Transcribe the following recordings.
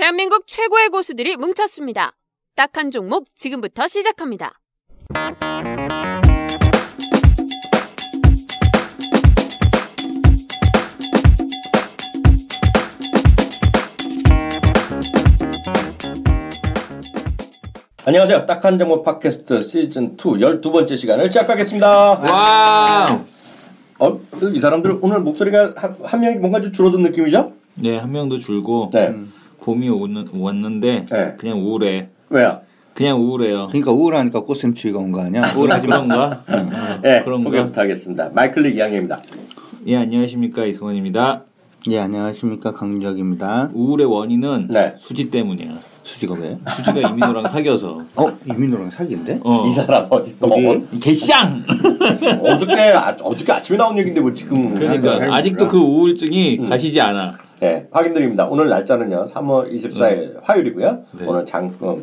대한민국 최고의 고수들이 뭉쳤습니다. 딱 한 종목 지금부터 시작합니다. 안녕하세요. 딱 한 종목 팟캐스트 시즌 2 12번째 시간을 시작하겠습니다. 와. 이 사람들 오늘 목소리가 한 명이 뭔가 좀 줄어든 느낌이죠? 네, 한 명도 줄고 네. 봄이 왔는데 네. 그냥 우울해. 왜요? 그냥 우울해요. 그러니까 우울하니까 꽃샘추위가 온 거 아니야? 우울하지 그런가? 네, 그런가? 소개부터 하겠습니다. 마이클릭 이양입니다. 예, 안녕하십니까 이승원입니다. 예, 안녕하십니까 강민혁입니다. 우울의 원인은 네. 수지 때문이야. 수지가 왜? 수지가 이민호랑 사귀어서. 이민호랑 사귄대? 이 사람 어디 또 개쌍. 어저께 아침에 나온 얘긴데 뭐 지금 그러니까 아직도 그 우울증이 가시지 않아. 네, 확인드립니다. 오늘 날짜는요 3월 24일 화요일이고요. 네. 오늘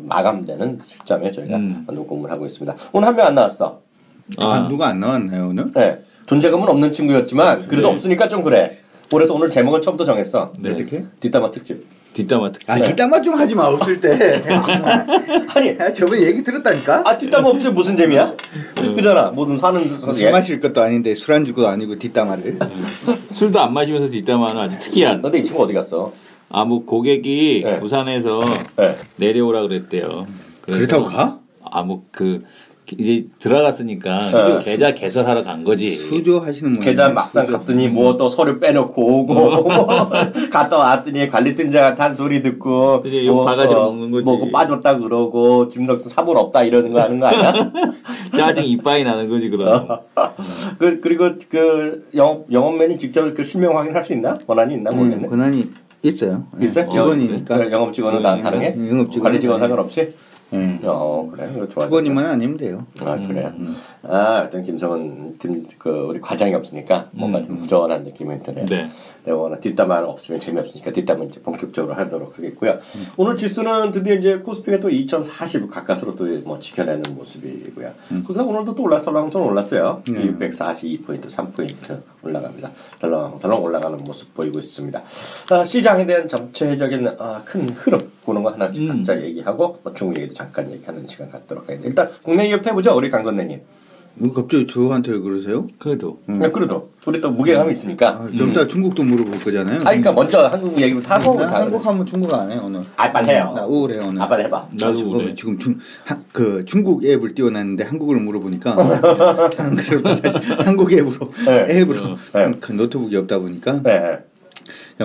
마감되는 시점에 저희가 녹음을 하고 있습니다. 오늘 한 명 안 나왔어. 누가 안 나왔나요 오늘? 네, 존재감은 없는 친구였지만 그래도 네. 없으니까 좀 그래. 그래서 오늘 제목은 처음부터 정했어. 네. 어떻게? 뒷담화 특집. 뒷담화 특집. 뒷담화 좀 하지 마 없을 때. 아니, 저번에 얘기 들었다니까? 뒷담화 없이 무슨 재미야? 그잖아. 뭐든 사는 술 마실 것도 아닌데 술안주도 아니고 뒷담화를. 술도 안 마시면서 뒷담화는 아주 특이한. 근데 이 친구 어디 갔어? 뭐 고객이 네. 부산에서 네. 내려오라 그랬대요. 그렇다고 가? 이제 들어갔으니까 계좌 개설하러 간 거지. 수조 하시는 분. 계좌 막상 갔더니 뭐 또 서류 빼놓고 오고 갔다 왔더니 관리팀장한테 한 소리 듣고 그게 욕 바가지로 먹는 거지. 뭐 빠졌다 그러고 집력도 사본 없다 이러는 거 하는 거 아니야? 짜증 이빠이 나는 거지 그럼. 그리고 그 영업맨이 직접 그 실명 확인할 수 있나? 권한이 있나 모르겠네. 권한이 있어요. 있어요? 직원이니까. 그 영업 직원은 다 가능해? 영업 직원 관리 직원 상관없이? 응. 그래. 이거 좋아. 직원이면 아니면 돼요. 그래. 하여튼 김성은 우리 과장이 없으니까 뭔가 좀 부정한 느낌이 드네요. 네. 워낙 뒷담화 없으면 재미없으니까 뒷담은 이제 본격적으로 하도록 하겠고요. 오늘 지수는 드디어 이제 코스피가 또 2040 가까스로 또 뭐 지켜내는 모습이고요. 그래서 오늘도 또 올랐어요. 올랐어요. 642포인트, 3포인트 올라갑니다. 덜렁덜렁 올라가는 모습 보이고 있습니다. 시장에 대한 전체적인 큰 흐름 보는 거 하나씩 각자 얘기하고 중국 얘기도 잠깐 얘기하는 시간 갖도록 하겠습니다. 일단 국내 얘기부터 해보죠. 우리 강 건네님. 뭐 갑자기 저한테 왜 그러세요? 그래도. 그래도 우리 또 무게감이 있으니까. 좀 이따 중국도 물어볼 거잖아요. 그러니까 먼저 한국 얘기부터 하고 한국 하면 중국 안 해 오늘. 빨리 해요. 나 우울해 오늘. 빨리 해봐. 나도 우울해. 지금 중국 앱을 띄워놨는데 한국어를 물어보니까 당황스럽다. 한국 앱으로 그 노트북이 없다 보니까. 네.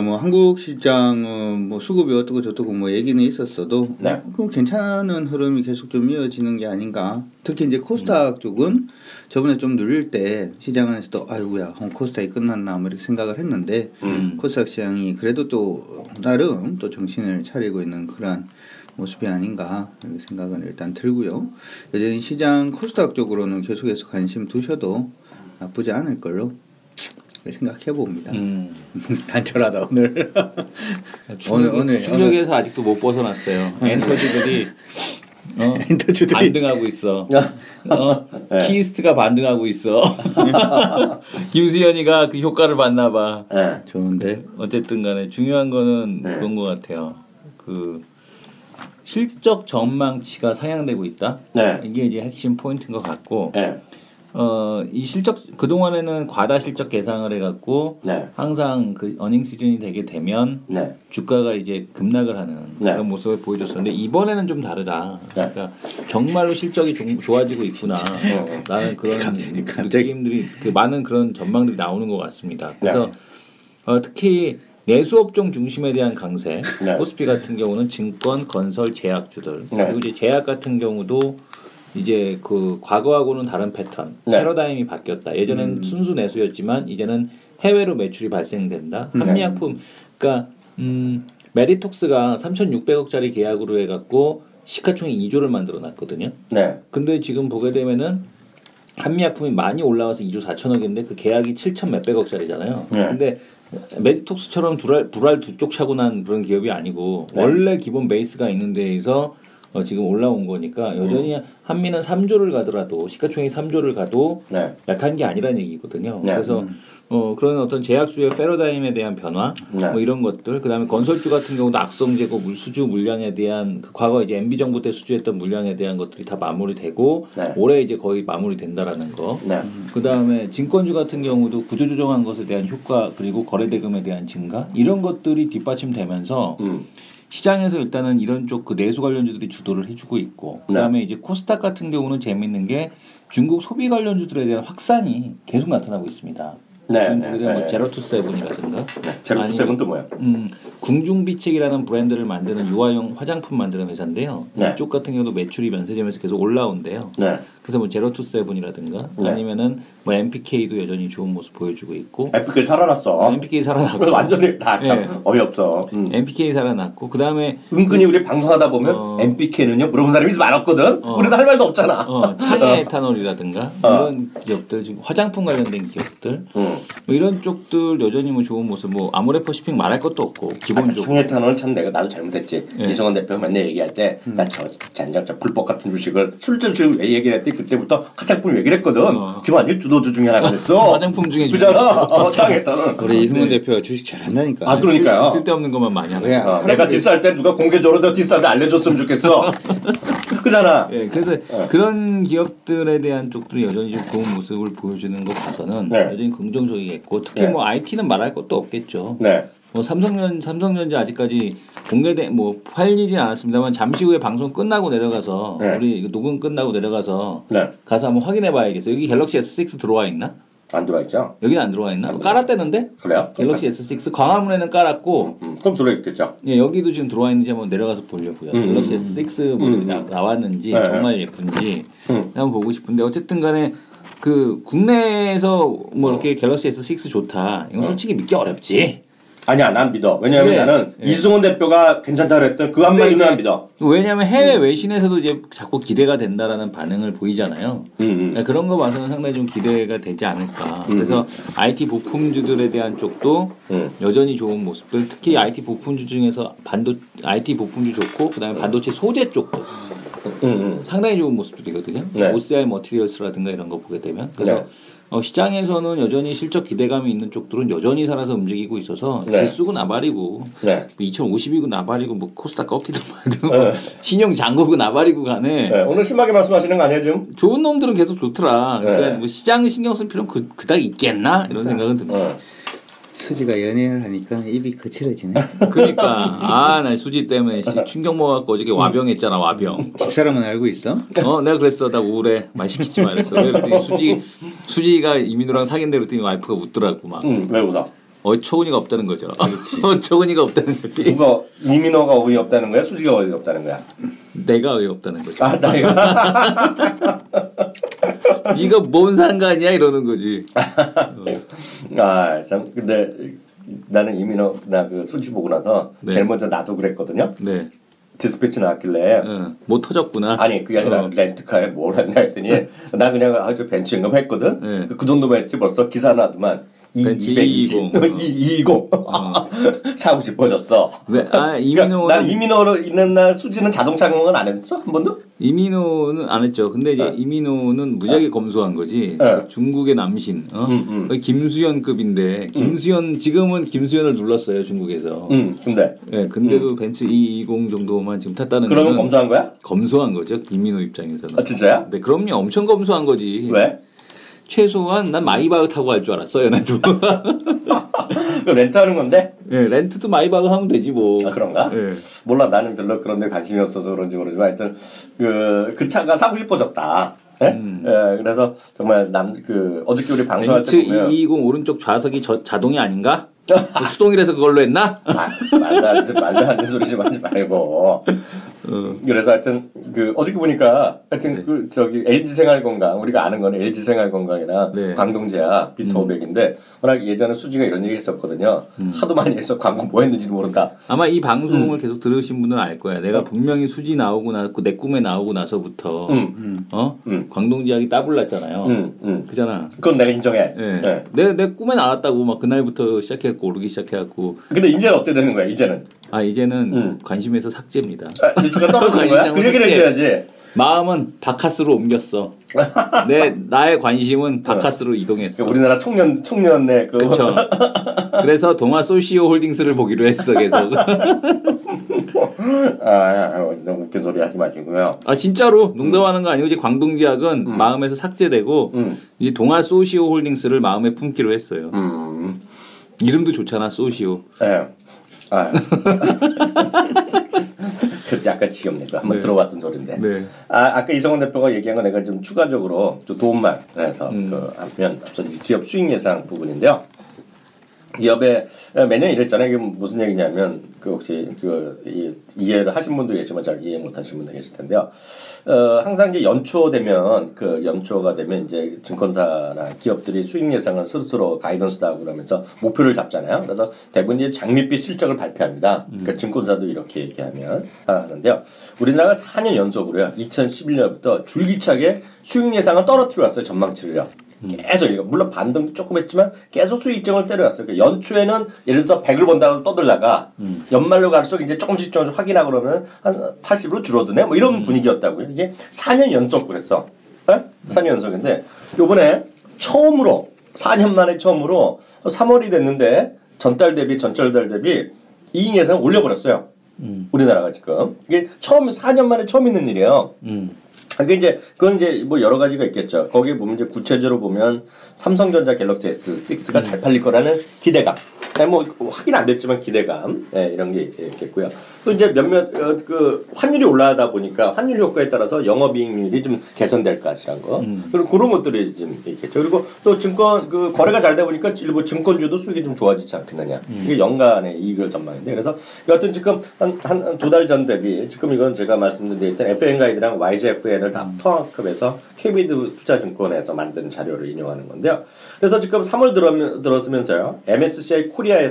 뭐 한국 시장은 뭐 수급이 어떻고 저떻고 뭐 얘기는 있었어도 그 괜찮은 흐름이 계속 좀 이어지는 게 아닌가. 특히 이제 코스닥 쪽은 저번에 좀 누릴 때 시장 안에서도 아이고야 코스닥이 끝났나 뭐 이렇게 생각을 했는데 코스닥 시장이 그래도 또 나름 또 정신을 차리고 있는 그러한 모습이 아닌가 이렇게 생각은 일단 들고요. 여전히 시장 코스닥 쪽으로는 계속해서 관심 두셔도 나쁘지 않을 걸로 생각해 봅니다. 단촐하다 오늘. 오늘 충격에서 아직도 못 벗어났어요. 엔터주들이 반등하고 있어. 키스트가 반등하고 있어. 김수현이가 그 효과를 봤나 봐. 좋은데. 어쨌든간에 중요한 거는 그런 것 같아요. 그 실적 전망치가 상향되고 있다. 이게 이제 핵심 포인트인 것 같고. 이 실적 그동안에는 과다 실적 계상을 해갖고 항상 그 어닝 시즌이 되게 되면 주가가 이제 급락을 하는 그런 모습을 보여줬었는데 이번에는 좀 다르다. 그러니까 정말로 실적이 좋아지고 있구나. 라는 그런 느낌들이 많은 그런 전망들이 나오는 것 같습니다. 그래서 특히 내수업종 중심에 대한 강세. 코스피 같은 경우는 증권, 건설, 제약주들 그리고 이제 제약 같은 경우도 이제 그 과거하고는 다른 패턴, 패러다임이 바뀌었다. 예전엔 순수 내수였지만 이제는 해외로 매출이 발생된다. 한미약품, 그러니까 메디톡스가 3,600억짜리 계약으로 해갖고 시가총액 2조를 만들어놨거든요. 근데 지금 보게 되면은 한미약품이 많이 올라와서 2조 4천억인데 그 계약이 7천 몇백억짜리잖아요. 근데 메디톡스처럼 불알 두 쪽 차고 난 그런 기업이 아니고 원래 기본 베이스가 있는 데에서 지금 올라온 거니까 여전히 한미는 3조를 가더라도 시가총액 3조를 가도 네. 약한 게 아니라는 얘기거든요. 네. 그래서 그런 어떤 제약주의 패러다임에 대한 변화 네. 뭐 이런 것들 그다음에 건설주 같은 경우도 악성 재고 수주 물량에 대한 과거 이제 MB 정부 때 수주했던 물량에 대한 것들이 다 마무리되고 네. 올해 이제 거의 마무리된다라는 거. 네. 그다음에 증권주 같은 경우도 구조조정한 것에 대한 효과 그리고 거래대금에 대한 증가 이런 것들이 뒷받침되면서 시장에서 일단은 이런 쪽 그 내수 관련주들이 주도를 해주고 있고 그다음에 이제 코스닥 같은 경우는 재밌는 게 중국 소비 관련주들에 대한 확산이 계속 나타나고 있습니다. 지금 뭐 제로투세븐이라든가 제로투세븐도 뭐야? 궁중비책이라는 브랜드를 만드는 유아용 화장품 만드는 회사인데요. 이쪽 같은 경우도 매출이 면세점에서 계속 올라온대요. 그래서 뭐 제로투세븐이라든가 아니면은 뭐 MPK도 여전히 좋은 모습 보여주고 있고. MPK 살아났어. MPK 살아났고. 완전히 다 참 어이없어. MPK 살아났고 그다음에 은근히 우리 방송하다 보면 MPK는요 물어본 사람이 많았거든. 우리도 할 말도 없잖아. 창의 에탄올이라든가 이런 기업들 지금 화장품 관련된 기업들 뭐 이런 쪽들 여전히 뭐 좋은 모습 뭐 아모레퍼시픽 말할 것도 없고 기본적으로. 창의 에탄올은 참 나도 잘못했지. 이성원 대표가 맨날 얘기할 때 나 저 불법 같은 주식을 술주식을 왜 얘기했지 그때부터 화장품 얘기를 했거든. 지금 완전 주도주 중에 하나가 됐어. 화장품 중에 그잖아. 창의 에탄올. 우리 이성원 대표가 주식 잘한다니까. 아 그러니까요. 쓸데없는 것만 많이 하는. 내가 디스할 때 누가 공개적으로 너 디스할 때 알려줬으면 좋겠어. 그잖아. 네, 그래서 그런 기업들에 대한 쪽들이 여전히 좀 좋은 모습을 보여주는 것 봐서는 여전히 긍정적이겠고 특히 뭐 IT는 말할 것도 없겠죠. 뭐 삼성전자 아직까지 공개된 뭐 팔리진 않았습니다만 잠시 후에 방송 끝나고 내려가서 우리 녹음 끝나고 내려가서 가서 한번 확인해봐야겠어요. 여기 갤럭시 S6 들어와 있나? 안 들어와 있죠. 여기는 안 들어와 있나? 깔았대는데? 그래요? 갤럭시 S6 광화문에는 깔았고. 그럼 들어와 있겠죠. 예, 여기도 지금 들어와 있는지 한번 내려가서 보려고요. 갤럭시 S6 모델이 나왔는지 정말 예쁜지 한번 보고 싶은데 어쨌든간에 그 국내에서 뭐 이렇게 갤럭시 S6 좋다. 이건 솔직히 믿기 어렵지. 아니야, 난 믿어. 왜냐하면 나는 이승훈 대표가 괜찮다 그랬던 그 한마디는 난 믿어. 왜냐하면 해외 외신에서도 이제 자꾸 기대가 된다라는 반응을 보이잖아요. 그런 거 봐서는 상당히 좀 기대가 되지 않을까. 그래서 IT 부품주들에 대한 쪽도 여전히 좋은 모습들. 특히 IT 부품주 중에서 IT 부품주 좋고 그다음에 반도체 소재 쪽도 상당히 좋은 모습들이거든요. OCI 머티리얼스라든가 이런 거 보게 되면 그래서. 시장에서는 여전히 실적 기대감이 있는 쪽들은 여전히 살아서 움직이고 있어서 지수고 나발이고 2050이고 나발이고 뭐 코스닥 꺾기도 말도 신용 장고고 나발이고 간에 오늘 심하게 말씀하시는 거 아니에요 지금? 좋은 놈들은 계속 좋더라. 그러니까 뭐 시장 신경 쓸 필요는 그닥 있겠나 이런 생각은 듭니다. 수지가 연애를 하니까 입이 거칠어지네. 그러니까 나 수지 때문에 충격 먹어갖고 어저께 와병했잖아 와병. 집사람은 알고 있어? 내가 그랬어. 나 우울해. 말 시키지 말랬어. 그랬더니 수지가 이민우랑 사귄다 그랬더니 와이프가 웃더라고 막. 왜 웃어? 어처구니가 없다는 거죠. 어처구니가 없다는 거지. 누가 이민호가 어이 없다는 거야? 수지가 어이 없다는 거야? 내가 어이 없다는 거죠. 내가. 네가 뭔 상관이야 이러는 거지. 참 근데 나는 이민호 나 그 수지 보고 나서 제일 먼저 나도 그랬거든요. 디스패치 나왔길래 못 터졌구나. 아니 그게 아니라 렌트카에 뭘 했나 했더니 나 그냥 아주 벤츠인가 했거든. 그 정도만 했지 벌써 기사 나더만 220 사고 싶어졌어. 왜? 이민호는 난 이민호로 있는 날 수지는 자동차 경험은 안 했어 한 번도? 이민호는 안 했죠. 근데 이제 이민호는 무지하게 검소한 거지. 중국의 남신, 김수현급인데 김수현 지금은 김수현을 눌렀어요 중국에서. 근데 근데도 벤츠 220 정도만 지금 탔다는. 그러면 검소한 거야? 검소한 거죠 이민호 입장에서는. 아 진짜야? 네, 그럼요. 엄청 검소한 거지. 왜? 최소한 난 마이바흐 타고 갈 줄 알았어요. 나도. 그 렌트하는 건데? 렌트도 마이바흐 하면 되지 뭐. 그런가? 몰라 나는 별로 그런 데 관심이 없어서 그런지 모르지만 하여튼 그 차가 사고 싶어졌다. 그래서 정말 어저께 우리 방송할 때 보면 벤츠 220 오른쪽 좌석이 자동이 아닌가? 수동이라서 그걸로 했나? 말도 안 되는 소리 좀 하지 말고. 그래서 하여튼 어저께 보니까 하여튼 LG 생활건강 우리가 아는 거는 LG 생활건강이나 광동제약 비터500인데 워낙 예전에 수지가 이런 얘기 했었거든요. 하도 많이 해서 광고 뭐 했는지도 모른다. 아마 이 방송을 계속 들으신 분들은 알 거야. 내가 분명히 수지 나오고 내 꿈에 나오고 나서부터 광동제약이 따블났잖아요. 그잖아. 그건 내가 인정해. 내 꿈에 나왔다고 막 그날부터 시작해 계속 오르기 시작해갖고. 근데 이제는 어떻게 되는 거야? 이제는 이제는 관심에서 삭제입니다. 주가 떨어지는 거야? 그 얘기를 해줘야지. 마음은 바카스로 옮겼어. 나의 관심은 바카스로 이동했어. 우리나라 청년의 그렇죠. 그래서 동아 소시오 홀딩스를 보기로 했어 계속. 너무 웃긴 소리 하지 마시고요. 진짜로 농담하는 거 아니고 이제 광동제약은 마음에서 삭제되고 이제 동아 소시오 홀딩스를 마음에 품기로 했어요. 이름도 좋잖아, 소시오. 네. 그렇지, 약간 지겹네. 한번 들어봤던 소리인데. 네. 아까 이성원 대표가 얘기한 거 내가 좀 추가적으로 좀 도움만 해서 하면 앞서 기업 수익 예상 부분인데요. 기업에 매년 이랬잖아요. 이게 무슨 얘기냐면 혹시 이해를 하신 분도 계시지만 잘 이해 못하신 분도 계실 텐데요. 항상 이제 연초가 되면 이제 증권사나 기업들이 수익 예상을 스스로 가이던스도 하고 그러면서 목표를 잡잖아요. 그래서 대부분 이제 장밋빛 실적을 발표합니다. 그러니까 증권사도 이렇게 얘기하면 하는데요. 우리나라가 4년 연속으로요. 2011년부터 줄기차게 수익 예상을 떨어뜨려 왔어요. 전망치를요. 계속 이거 물론 반등도 조금 했지만 계속 수익점을 때려왔어요. 그러니까 연초에는 예를 들어서 100을 본다고 떠들다가 연말로 갈수록 이제 조금씩 확인하고 그러면 한 80으로 줄어드네 뭐 이런 분위기였다고요. 이게 4년 연속 그랬어. 네? 4년 연속인데 요번에 처음으로 4년 만에 처음으로 3월이 됐는데 전달 대비 이익 예상을 올려버렸어요. 우리나라가 지금 이게 4년 만에 처음 있는 일이에요. 그건 이제 뭐 여러 가지가 있겠죠. 거기에 보면 이제 구체적으로 보면 삼성전자 갤럭시 S6가 잘 팔릴 거라는 기대감. 뭐 확인 안 됐지만 기대감. 이런 게 있겠고요. 또 이제 몇몇 환율이 올라가다 보니까 환율 효과에 따라서 영업이익률이 좀 개선될 것이란 거. 그리고 그런 것들이 좀 있겠죠. 그리고 또 증권 거래가 잘 되다 보니까 일부 증권주도 수익이 좀 좋아지지 않겠느냐. 이게 연간의 이익을 전망인데 그래서 여하튼 지금 한 두 달 전 대비 지금 이건 제가 말씀드린 일단 FN 가이드랑 YGFN을 다 통합해서 KBD 투자증권에서 만든 자료를 인용하는 건데요. 그래서 지금 3월 들었으면서요. MSCI 코리아의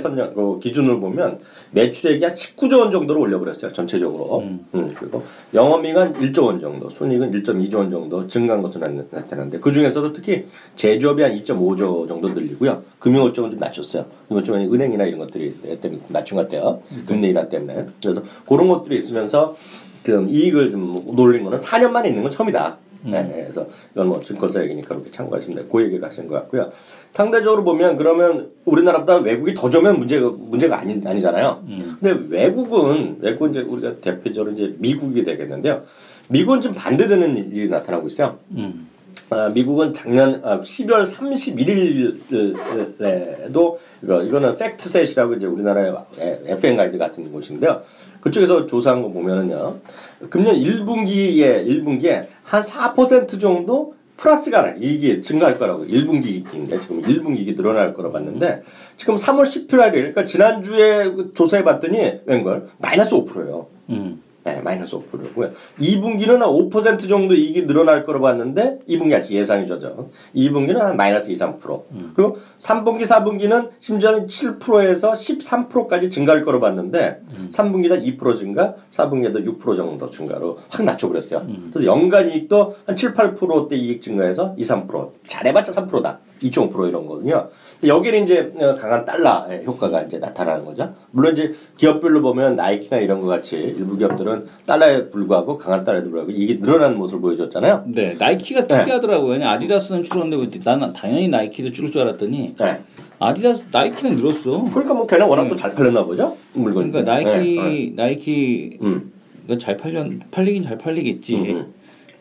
기준으로 보면 매출액이 한 19조 원 정도로 올려버렸어요. 전체적으로. 그리고 영업이익 한 1조 원 정도, 순이익은 1.2조 원 정도 증가한 것으로 나타나는데 그 중에서도 특히 제조업이 한 2.5조 정도 늘리고요. 금융업종은 좀 낮췄어요. 금융업종은 은행이나 이런 것들이 때문에 낮춘 것 같아요. 금리 인하 때문에. 그래서 그런 것들이 있으면서 좀 이익을 좀 놀린 거는 4년 만에 있는 건 처음이다. 그래서 이건 뭐 증권사 얘기니까 그렇게 참고하시면 돼요. 그 얘기를 하신 것 같고요. 상대적으로 보면 그러면 우리나라보다 외국이 더 좋으면 문제가 아니잖아요. 근데 외국은 이제 우리가 대표적으로 이제 미국이 되겠는데요. 미국은 좀 반대되는 일이 나타나고 있어요. 미국은 작년 12월 31일에도 이거는 팩트셋이라고 이제 우리나라의 FN 가이드 같은 곳인데요. 그쪽에서 조사한 거 보면은요. 금년 1분기에 한 4% 정도 플러스가 나 이익이 증가할 거라고 1분기 이익인데 지금 1분기 이익이 늘어날 거라고 봤는데 지금 3월 10일 그러니까 지난주에 조사해 봤더니 웬걸 마이너스 5%예요. 네, 마이너스 5%고요. 2분기는 한 5% 정도 이익이 늘어날 거로 봤는데 2분기 아직 예상이죠. 2분기는 한 마이너스 2, 3%. 그리고 3분기, 4분기는 심지어는 7%에서 13%까지 증가할 거로 봤는데 3분기다 2% 증가, 4분기에도 6% 정도 증가로 확 낮춰버렸어요. 그래서 연간 이익도 한 7, 8%대 이익 증가해서 2, 3%. 잘해봤자 3%다. 2.5% 이런 거거든요. 여기는 이제 강한 달러 효과가 이제 나타나는 거죠. 물론 이제 기업별로 보면 나이키나 이런 것 같이 일부 기업들은 달러에 불구하고 강한 달러에 불구하고 이게 늘어나는 모습을 보여줬잖아요. 네, 나이키가 특이하더라고요. 네. 아디다스는 줄었는데 나는 당연히 나이키도 줄을 줄 알았더니 네. 나이키는 늘었어. 그러니까 뭐 걔는 워낙 또 잘 팔렸나 보죠. 물건이. 그러니까 나이키가 잘 팔리긴 잘 팔리겠지.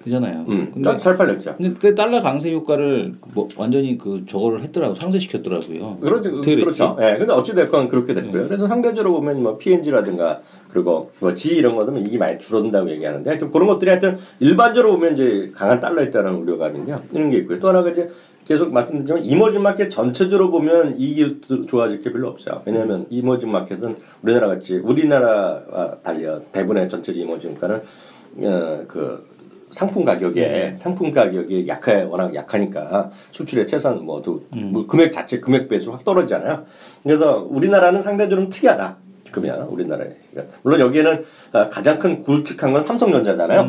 그잖아요. 근데 잘 팔렸죠. 근데 그 달러 강세 효과를 뭐 완전히 저거를 했더라고 상쇄시켰더라고요. 그렇죠. 예. 근데 어찌 됐건 그렇게 됐고요. 그래서 상대적으로 보면 뭐 P&G라든가 그리고 뭐 G 이런 거는 이익이 많이 줄어든다고 얘기하는데 하여튼 그런 것들이 하여튼 일반적으로 보면 이제 강한 달러에 따른 우려가 있는데요. 이런 게 있고요. 또 하나가 이제 계속 말씀드리지만 이머징 마켓 전체적으로 보면 이익이 좋아질 게 별로 없어요. 왜냐하면 이머징 마켓은 우리나라와 달려 대부분의 전체 이머징 가는 상품 가격이 워낙 약하니까 수출의 최선 금액 배수 확 떨어지잖아요. 그래서 우리나라는 상대적으로 특이하다. 그러면 우리나라에 물론 여기에는 가장 큰 굵직한 건 삼성전자잖아요.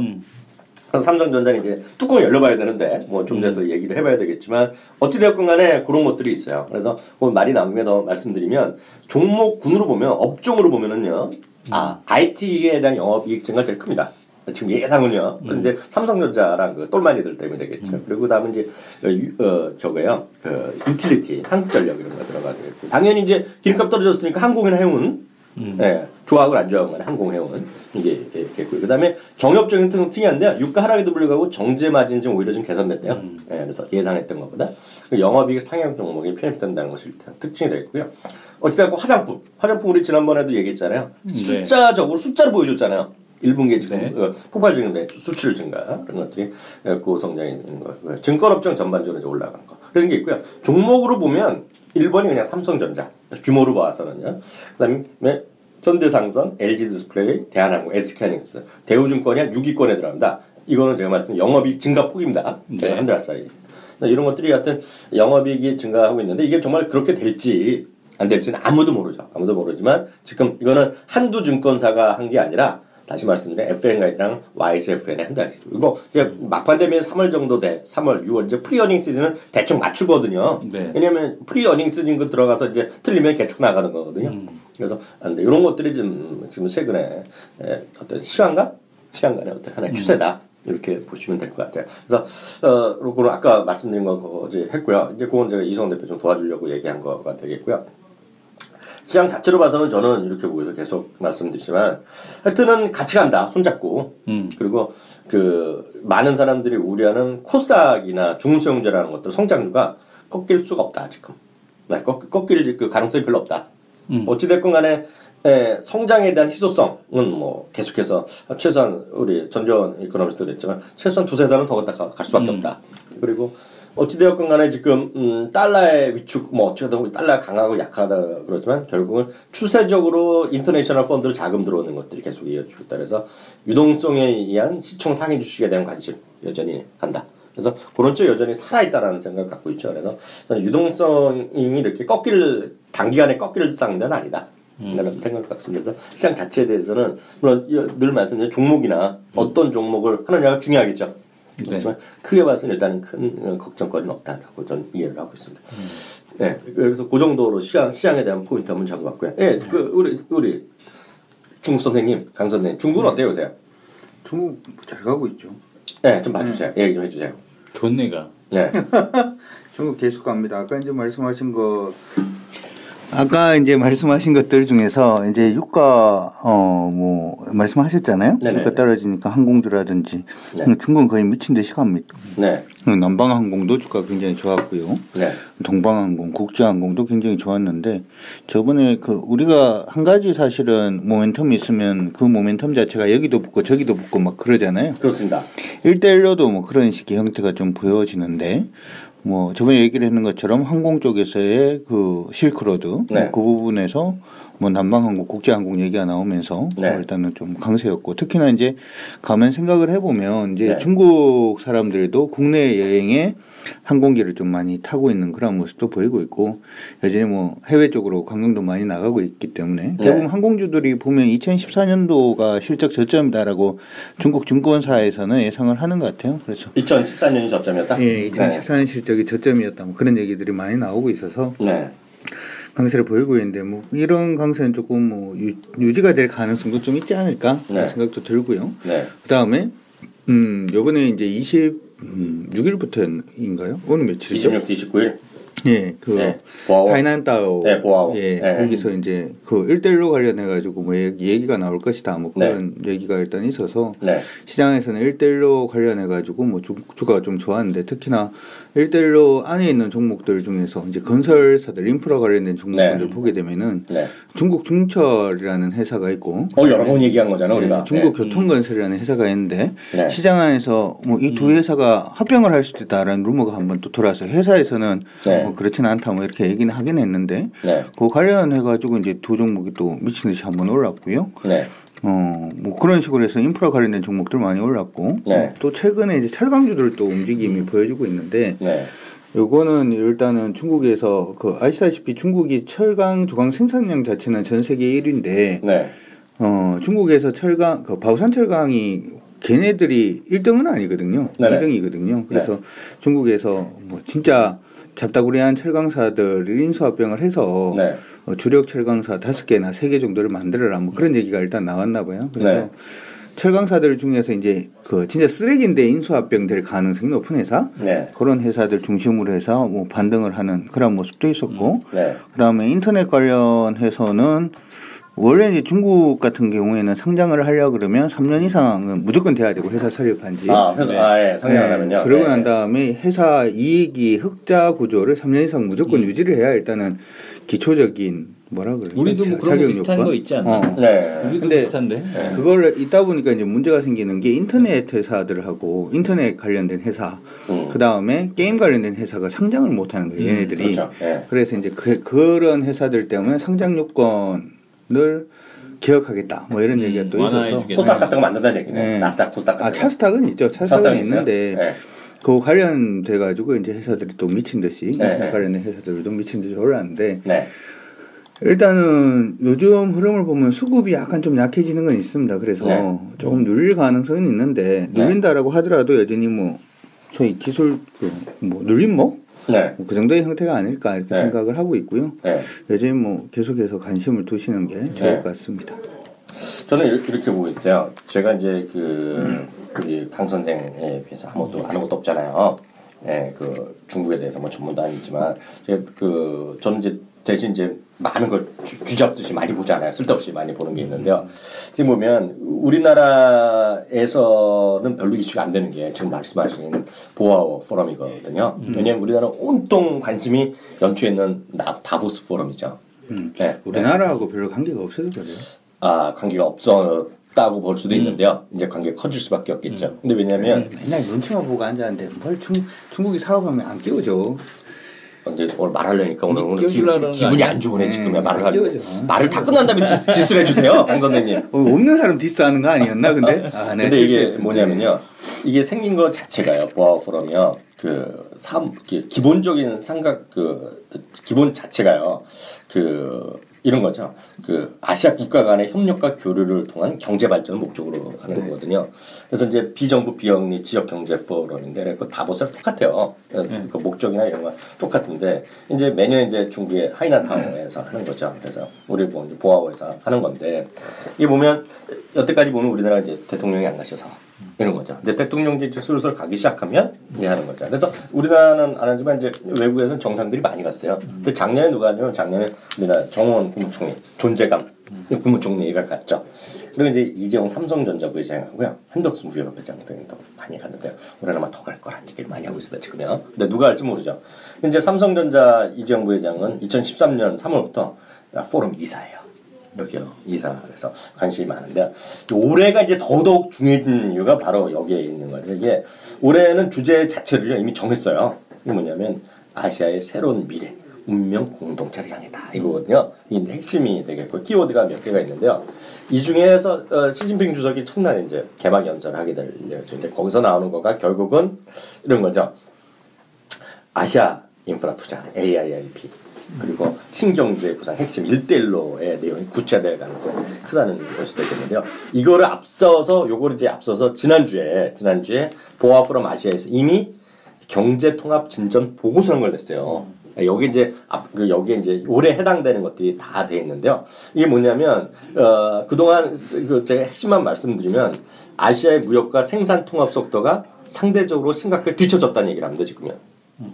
삼성전자는 이제 뚜껑을 열려봐야 되는데 뭐 좀 전에 또 얘기를 해봐야 되겠지만 어찌되었건 간에 그런 것들이 있어요. 그래서 말이 나온 김에 더 말씀드리면 종목군으로 보면 업종으로 보면은요. IT에 대한 영업이익 증가 제일 큽니다. 지금 예상은요. 이제 삼성전자랑 그 똘마니들 때문에 되겠죠. 그리고 다음은 이제 저거요. 그 유틸리티, 한국전력 이런 거 들어가겠고 당연히 이제 기름값 떨어졌으니까 항공이나 해운 네, 좋아하고 안 좋아하고 항공해운 이게 있겠고요. 그다음에 정엽적인 특이한데 유가 하락에도 불구하고 정제 마진 좀 오히려 좀 개선됐대요. 네, 그래서 예상했던 것보다 영업이익 상향 종목이 편입된다는 것이 일단 특징이 되겠고요. 어찌됐건 화장품 우리 지난번에도 얘기했잖아요. 숫자적으로 숫자를 보여줬잖아요. 1분기에 지금 폭발적인 매출 수출 증가 그런 것들이 고성장이 있는 거고요. 증권업종 전반적으로 이제 올라간 거 그런 게 있고요. 종목으로 보면 1번이 그냥 삼성전자 규모로 봐서는요. 그다음에 현대상선, LG디스플레이, 대한항공, SK하이닉스, 대우증권이 한 6위권에 들어갑니다. 이거는 제가 말씀드린 영업이익 증가 폭입니다. 한 달 사이. 이런 것들이 하여튼 영업이익이 증가하고 있는데 이게 정말 그렇게 될지 안 될지는 아무도 모르죠. 아무도 모르지만 지금 이거는 한두 증권사가 한 게 아니라 다시 말씀드리면 FN 가이드랑 YSFN에 한 달씩. 이거 막판 되면 3월 정도 돼. 3월, 6월 이제 프리어닝 시즌은 대충 맞추거든요. 네. 왜냐면 프리어닝 시즌 거 들어가서 이제 틀리면 개축 나가는 거거든요. 그래서 안 돼. 이런 것들이 지금 최근에 어떤 시황간의 어떤 하나의 추세다. 이렇게 보시면 될 것 같아요. 그래서 그거는 아까 말씀드린 거 이제 했고요. 이제 그건 제가 이성 대표 좀 도와주려고 얘기한 거가 되겠고요. 시장 자체로 봐서는 저는 이렇게 보고서 계속 말씀드리지만 하여튼은 같이 간다 손잡고 그리고 그 많은 사람들이 우려하는 코스닥이나 중소형제라는 것들 성장주가 꺾일 수가 없다 지금. 네, 꺾일 그 가능성이 별로 없다. 어찌됐건 간에 성장에 대한 희소성은 뭐 계속해서 최소한 우리 전전 이코노미스트도 그랬지만 최소한 두세 달은 더 갈 수밖에 없다. 그리고 어찌되었건 간에 지금 달러의 위축 뭐 어찌든 달러가 강하고 약하다 그러지만 결국은 추세적으로 인터내셔널 펀드로 자금 들어오는 것들이 계속 이어지고 있다. 그래서 유동성에 의한 시총 상위 주식에 대한 관심 여전히 간다. 그래서 그런 쪽 여전히 살아있다라는 생각을 갖고 있죠. 그래서 저는 유동성이 이렇게 단기간에 꺾일 상대는 아니다. 라는 생각을 갖고 있습니다. 그래서 시장 자체에 대해서는 물론 늘 말씀드린 종목이나 어떤 종목을 하느냐가 중요하겠죠. 그렇지만 크게 봐서는 일단은 큰 걱정거리는 없다라고 저는 이해를 하고 있습니다. 네, 그래서 그 정도로 시장에 대한 포인트 한번 잡아봤고요. 예, 네, 그 우리 중국 선생님, 강 선생님, 중국은 어때요 요새? 중국 잘 가고 있죠. 네, 좀 봐주세요. 얘기 좀 해주세요. 좋네가. 네. 중국 계속 갑니다. 아까 이제 말씀하신 것들 중에서 이제 유가 뭐 말씀하셨잖아요. 네네네. 유가 떨어지니까 항공주라든지 네. 중국은 거의 미친 듯이 갑니다. 네. 남방항공도 주가 굉장히 좋았고요. 네. 동방항공, 국제항공도 굉장히 좋았는데 저번에 우리가 한 가지 사실은 모멘텀이 있으면 그 모멘텀 자체가 여기도 붙고 저기도 붙고 막 그러잖아요. 그렇습니다. 1대1로도 뭐 그런 식의 형태가 좀 보여지는데. 뭐 저번에 얘기를 했는 것처럼 항공 쪽에서의 그 실크로드 네. 그 부분에서 뭐 남방항공, 국제항공 얘기가 나오면서 네. 일단은 좀 강세였고 특히나 이제 가만 생각을 해보면 이제 네. 중국 사람들도 국내 여행에 항공기를 좀 많이 타고 있는 그런 모습도 보이고 있고 여전히 뭐 해외 쪽으로 관광도 많이 나가고 있기 때문에 네. 대부분 항공주들이 보면 2014년도가 실적 저점이다라고 중국 증권사에서는 예상을 하는 것 같아요. 그래서 2014년이 저점이었다? 예, 2014년 네. 실적이 저점이었다. 뭐 그런 얘기들이 많이 나오고 있어서 네. 강세를 보이고 있는데 뭐 이런 강세는 조금 뭐 유지가 될 가능성도 좀 있지 않을까 네. 생각도 들고요. 네. 그다음에 이번에 이제 26일부터인가요? 오늘 며칠이죠? 26일, 29일. 예, 하이난타오, 네, 보아오. 예, 네. 거기서 이제 그 1대1로 관련해 가지고 뭐 얘기가 나올 것이다, 뭐 그런 네. 얘기가 일단 있어서 네. 시장에서는 1대1로 관련해 가지고 뭐 주가가 좀 좋았는데 특히나 1대1로 안에 있는 종목들 중에서 이제 건설사들, 인프라 관련된 종목들 네. 보게 되면은 네. 중국 중철이라는 회사가 있고, 여러 번 얘기한 거잖아 우리가. 네, 중국 교통건설이라는 회사가 있는데 네. 시장 안에서 뭐 이 두 회사가 합병을 할 수도 있다라는 루머가 한번 또 돌아서 회사에서는 네. 뭐 그렇지는 않다 뭐 이렇게 얘기는 하긴 했는데 네. 그 관련해 가지고 이제 두 종목이 또 미친 듯이 한번 올랐고요. 네. 뭐 그런 식으로 해서 인프라 관련된 종목들 많이 올랐고 네. 또 최근에 이제 철강주들도 움직임이 보여주고 있는데 네. 요거는 일단은 중국에서 아시다시피 중국이 철강 조강 생산량 자체는 전 세계 1위인데 네. 중국에서 철강 바오산 철강이 걔네들이 1등은 아니거든요. 네네. 2등이거든요. 그래서 네. 중국에서 뭐 진짜 잡다구리한 철강사들을 인수합병을 해서 네. 주력 철강사 5개나 3개 정도를 만들어라 뭐 그런 얘기가 일단 나왔나 봐요. 그래서 네. 철강사들 중에서 이제 그 진짜 쓰레기인데 인수합병 될 가능성이 높은 회사 네. 그런 회사들 중심으로 해서 뭐 반등을 하는 그런 모습도 있었고 네. 그다음에 인터넷 관련해서는 원래 이제 중국 같은 경우에는 상장을 하려고 그러면 3년 이상은 무조건 돼야 되고 회사 설립한 지. 예, 상장하면요. 네. 그러고 난 다음에 회사 이익이 흑자 구조를 3년 이상 무조건 유지를 해야 일단은 기초적인 뭐라 그러지? 우리도 뭐 그런 거 비슷한 거 있지 않나? 네. 우리도 비슷한데. 네. 그걸 있다 보니까 이제 문제가 생기는 게 인터넷 회사들하고 인터넷 관련된 회사, 그 다음에 게임 관련된 회사가 상장을 못 하는 거예요. 얘네들이. 그렇죠. 네. 그래서 이제 그런 회사들 때문에 상장 요건을 개혁하겠다. 뭐 이런 얘기가 또 있어서. 코스닥 같은 거 만든다는 얘기네. 네. 나스닥, 코스닥 같은 거. 차스닥은 있죠. 차스닥은 있는데. 네. 그 관련돼 가지고 이제 회사들이 또 미친 듯이 네. 관련된 회사들도 미친 듯이 올랐는데 네. 일단은 요즘 흐름을 보면 수급이 약간 좀 약해지는 건 있습니다. 그래서 네. 조금 눌릴 가능성은 있는데 눌린다라고 하더라도 여전히 뭐 소위 기술 뭐 눌림목 네. 그 정도의 형태가 아닐까 이렇게 네. 생각을 하고 있고요. 네. 여전히 뭐 계속해서 관심을 두시는 게 좋을 네. 것 같습니다. 저는 이렇게 보고 있어요. 제가 이제 우리 강 선생에 비해서 아는 것도 없잖아요. 예, 그 중국에 대해서 뭐 전문도 아니지만 저는 이제 대신 이제 많은 걸 쥐잡듯이 많이 보잖아요. 쓸데없이 많이 보는 게 있는데요. 지금 보면 우리나라에서는 별로 이슈가 안 되는 게 지금 말씀하신 보아오 포럼이거든요. 왜냐하면 우리나라는 온통 관심이 연초에 있는 다보스 포럼이죠. 네. 우리나라하고 별로 관계가 없어서 그래요. 관계가 없었다고 볼 수도 있는데요. 이제 관계가 커질 수밖에 없겠죠. 근데 왜냐면 맨날 눈치만 보고 앉았는데 뭘 중국이 사업하면 안 끼워줘. 이제 오늘 말하려니까 오늘 기분이 안 좋으네 지금 말을 하려고. 말을 다 끝난 다음에 디스를 해주세요, 강 선생님. 없는 사람 디스하는 거 아니었나 근데? 네, 근데 이게 뭐냐면요. 이게 생긴 것 자체가요. 보아 포럼이요. 기본적인 기본 자체가요. 이런 거죠. 아시아 국가 간의 협력과 교류를 통한 경제 발전을 목적으로 하는 거거든요. 그래서 이제 비정부 비영리 지역 경제 포럼인데 그 다보스랑 똑같아요. 그래서 그 목적이나 이런 건 똑같은데 이제 매년 이제 중국의 하이난타운에서 하는 거죠. 그래서 우리 보아오에서 하는 건데 이게 보면 여태까지 보면 우리나라 이제 대통령이 안 가셔서 이런 거죠. 이제 대통령이 슬슬 가기 시작하면 이제 하는 거죠. 그래서 우리나라는 안 하지만 이제 외국에서는 정상들이 많이 갔어요. 근데 작년에 누가 하냐면 작년에 우리나라 정원 국무총리 존재감 국무총리가 갔죠. 그리고 이제 이재용 삼성전자 부회장하고요 한덕수 무역업 회장 등도 많이 갔는데요. 올해는 아마 더 갈 거라는 얘기를 많이 하고 있습니다 지금요. 근데 누가 할지 모르죠. 이제 삼성전자 이재용 부회장은 2013년 3월부터 포럼 이사예요. 여기요 이사. 그래서 관심이 많은데 올해가 이제 더더욱 중요해진 이유가 바로 여기에 있는 거죠. 이게 올해는 주제 자체를요 이미 정했어요. 이게 뭐냐면 아시아의 새로운 미래 운명 공동체를 향해다 이거거든요. 이게 핵심이 되겠고 키워드가 몇 개가 있는데요. 이 중에서 시진핑 주석이 첫날 이제 개막 연설을 하게 될 예정인데 거기서 나오는 거가 결국은 이런 거죠. 아시아 인프라 투자 AIIP 그리고 신경제 구상 핵심 1대1로의 내용이 구체될 가능성이 크다는 것이 되겠는데요. 이거를 앞서서 지난주에 보아 포럼 아시아에서 이미 경제 통합 진전 보고서라는 걸 냈어요. 여기 이제 여기에 이제 올해 해당되는 것들이 다 돼 있는데요. 이게 뭐냐면 그동안 제가 핵심만 말씀드리면 아시아의 무역과 생산 통합 속도가 상대적으로 심각하게 뒤처졌다는 얘기를 합니다. 지금요.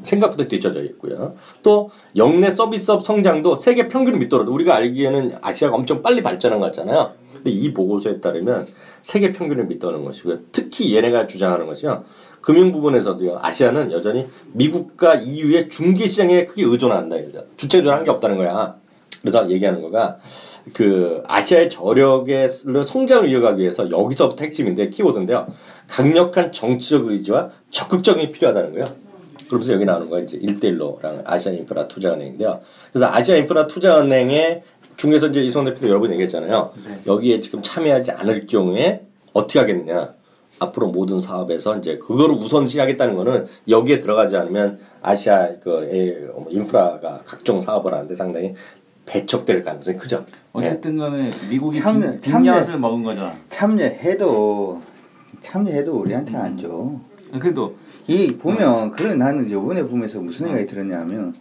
생각보다 뒤쳐져 있고요. 또 역내 서비스업 성장도 세계 평균을 밑돌아도 우리가 알기에는 아시아가 엄청 빨리 발전한 것 같잖아요. 근데 이 보고서에 따르면 세계 평균을 밑도는 것이고요. 특히 얘네가 주장하는 것이요. 금융 부분에서도요. 아시아는 여전히 미국과 EU의 중개 시장에 크게 의존한다 이거죠. 주체적으로 한 게 없다는 거야. 그래서 얘기하는 거가 아시아의 저력의 성장을 이어가기 위해서 여기서부터 핵심인데 키워드인데요. 강력한 정치적 의지와 적극적인 필요하다는 거예요. 그러면서 여기 나오는 거 이제 1대1로랑 아시아 인프라 투자은행인데요. 그래서 아시아 인프라 투자은행의 중에서 이제 이성 대표도 여러 번 얘기했잖아요. 네. 여기에 지금 참여하지 않을 경우에 어떻게 하겠느냐. 앞으로 모든 사업에서 이제 그거를 우선시하겠다는 거는 여기에 들어가지 않으면 아시아 인프라가 각종 사업을 하는데 상당히 배척될 가능성이 크죠. 어쨌든 간에 미국이 뒷엿을 먹은 거잖아. 참여해도 참여해도 우리한테 안 줘. 그래도 이 보면 그런 나는 이번에 보면서 무슨 생각이 들었냐면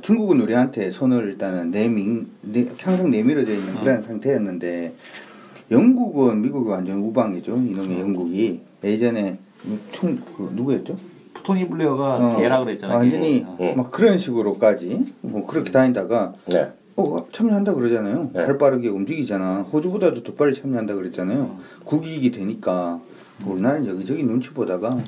중국은 우리한테 손을 일단은 항상 내밀어져 있는 그런 상태였는데 영국은 미국이 완전 우방이죠. 이놈의 영국이 예전에 누구였죠? 토니 블레어가 대라 그랬잖아요. 완전히 막 그런 식으로까지 뭐 그렇게 다니다가 참여한다 그러잖아요. 네. 발 빠르게 움직이잖아. 호주보다도 더 빨리 참여한다 그랬잖아요. 국익이 되니까 우리나라는 여기저기 눈치 보다가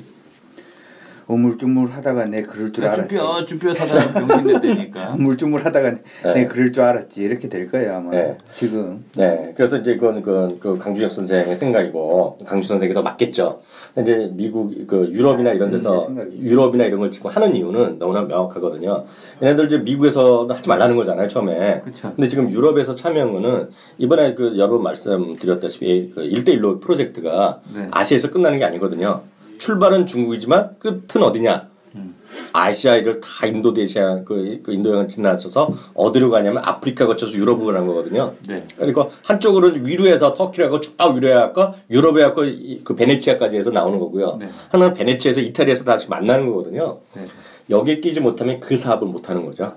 우물쭈물하다가 내 그럴 줄 알았지. 쭈뼛하다가 병신됐다니까. 우물쭈물하다가 내 그럴 줄 알았지. 이렇게 될 거야 아마. 지금. 네. 그래서 이제 그건 그 강준혁 선생의 생각이고 강준 선생이 더 맞겠죠. 이제 미국 유럽이나 이런 데서 유럽이나 이런 걸 지금 하는 이유는 너무나 명확하거든요. 얘네들 이제 미국에서 하지 말라는 거잖아요 처음에. 그쵸. 근데 지금 유럽에서 참여한 거는 이번에 여러 번 말씀드렸다시피 1대1로 프로젝트가 아시아에서 끝나는 게 아니거든요. 출발은 중국이지만 끝은 어디냐? 아시아를 다 인도네시아 그 인도양을 지나쳐서 어디로 가냐면 아프리카 거쳐서 유럽으로 가는 거거든요. 네. 그러니까 한쪽으로는 위로해서 터키로 하고 쭉 위로해갖고 유럽에 갖고 그 베네치아까지 해서 나오는 거고요. 네. 하나는 베네치아에서 이탈리아에서 다시 만나는 거거든요. 네. 여기에 끼지 못하면 그 사업을 못 하는 거죠.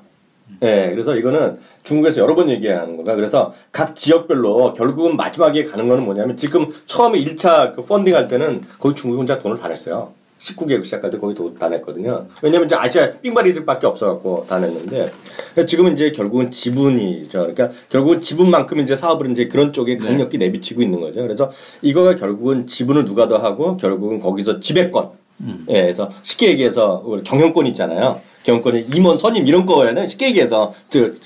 네, 그래서 이거는 중국에서 여러 번 얘기하는 거가 그래서 각 지역별로 결국은 마지막에 가는 거는 뭐냐면 지금 처음에 1차 그 펀딩 할 때는 거기 중국이 혼자 돈을 다 냈어요. 19개국 시작할 때 거기 돈 다 냈거든요. 왜냐면 이제 아시아 삥바리들밖에 없어갖고 다 냈는데 지금은 이제 결국은 지분이죠. 그러니까 결국은 지분만큼 이제 사업을 이제 그런 쪽에 강력히 내비치고 있는 거죠. 그래서 이거가 결국은 지분을 누가 더 하고 결국은 거기서 지배권. 예, 그래서 쉽게 얘기해서 경영권 있잖아요. 경영권이 임원, 선임 이런 거에는 쉽게 얘기해서